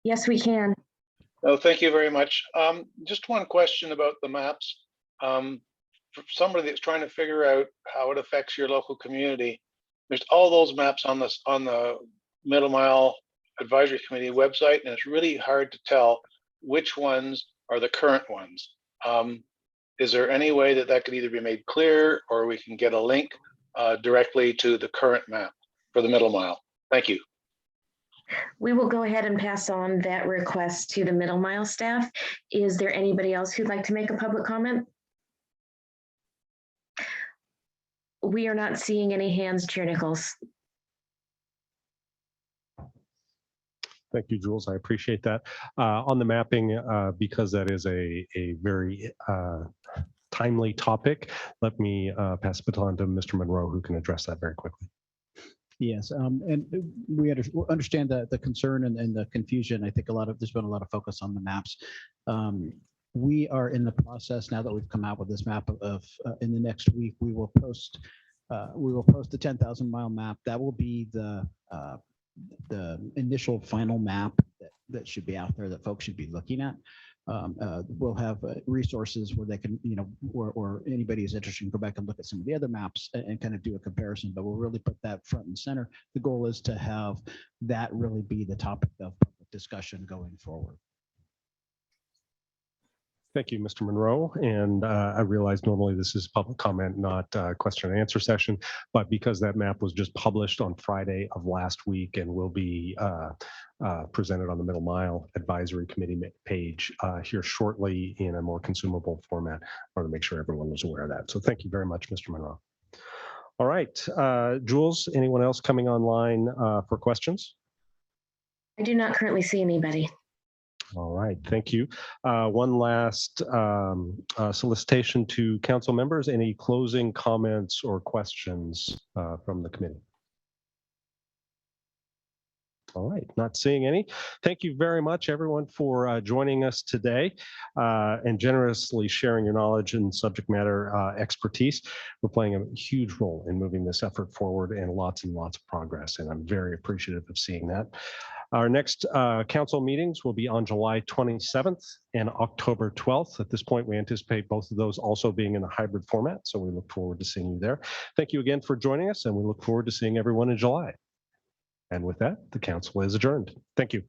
Yes, we can. Oh, thank you very much. Just one question about the maps. For somebody that's trying to figure out how it affects your local community, there's all those maps on the Middle Mile Advisory Committee website, and it's really hard to tell which ones are the current ones. Is there any way that that could either be made clear, or we can get a link directly to the current map for the Middle Mile? Thank you. We will go ahead and pass on that request to the Middle Mile staff. Is there anybody else who'd like to make a public comment? We are not seeing any hands, Chair Nichols. Thank you, Jules. I appreciate that. On the mapping, because that is a very timely topic, let me pass the baton to Mr. Monroe, who can address that very quickly. Yes, and we understand the concern and the confusion. I think there's been a lot of focus on the maps. We are in the process now that we've come out with this map of in the next week, we will post the 10,000 mile map. That will be the initial final map that should be out there that folks should be looking at. We'll have resources where they can, or anybody who's interested can go back and look at some of the other maps and kind of do a comparison, but we'll really put that front and center. The goal is to have that really be the topic of public discussion going forward. Thank you, Mr. Monroe. And I realize normally this is public comment, not question and answer session, but because that map was just published on Friday of last week and will be presented on the Middle Mile Advisory Committee page here shortly in a more consumable format, I want to make sure everyone was aware of that. So thank you very much, Mr. Monroe. All right, Jules, anyone else coming online for questions? I do not currently see anybody. All right, thank you. One last solicitation to council members. Any closing comments or questions from the committee? All right, not seeing any. Thank you very much, everyone, for joining us today and generously sharing your knowledge and subject matter expertise. We're playing a huge role in moving this effort forward and lots of progress, and I'm very appreciative of seeing that. Our next council meetings will be on July 27th and October 12th. At this point, we anticipate both of those also being in a hybrid format, so we look forward to seeing you there. Thank you again for joining us, and we look forward to seeing everyone in July. And with that, the council is adjourned. Thank you.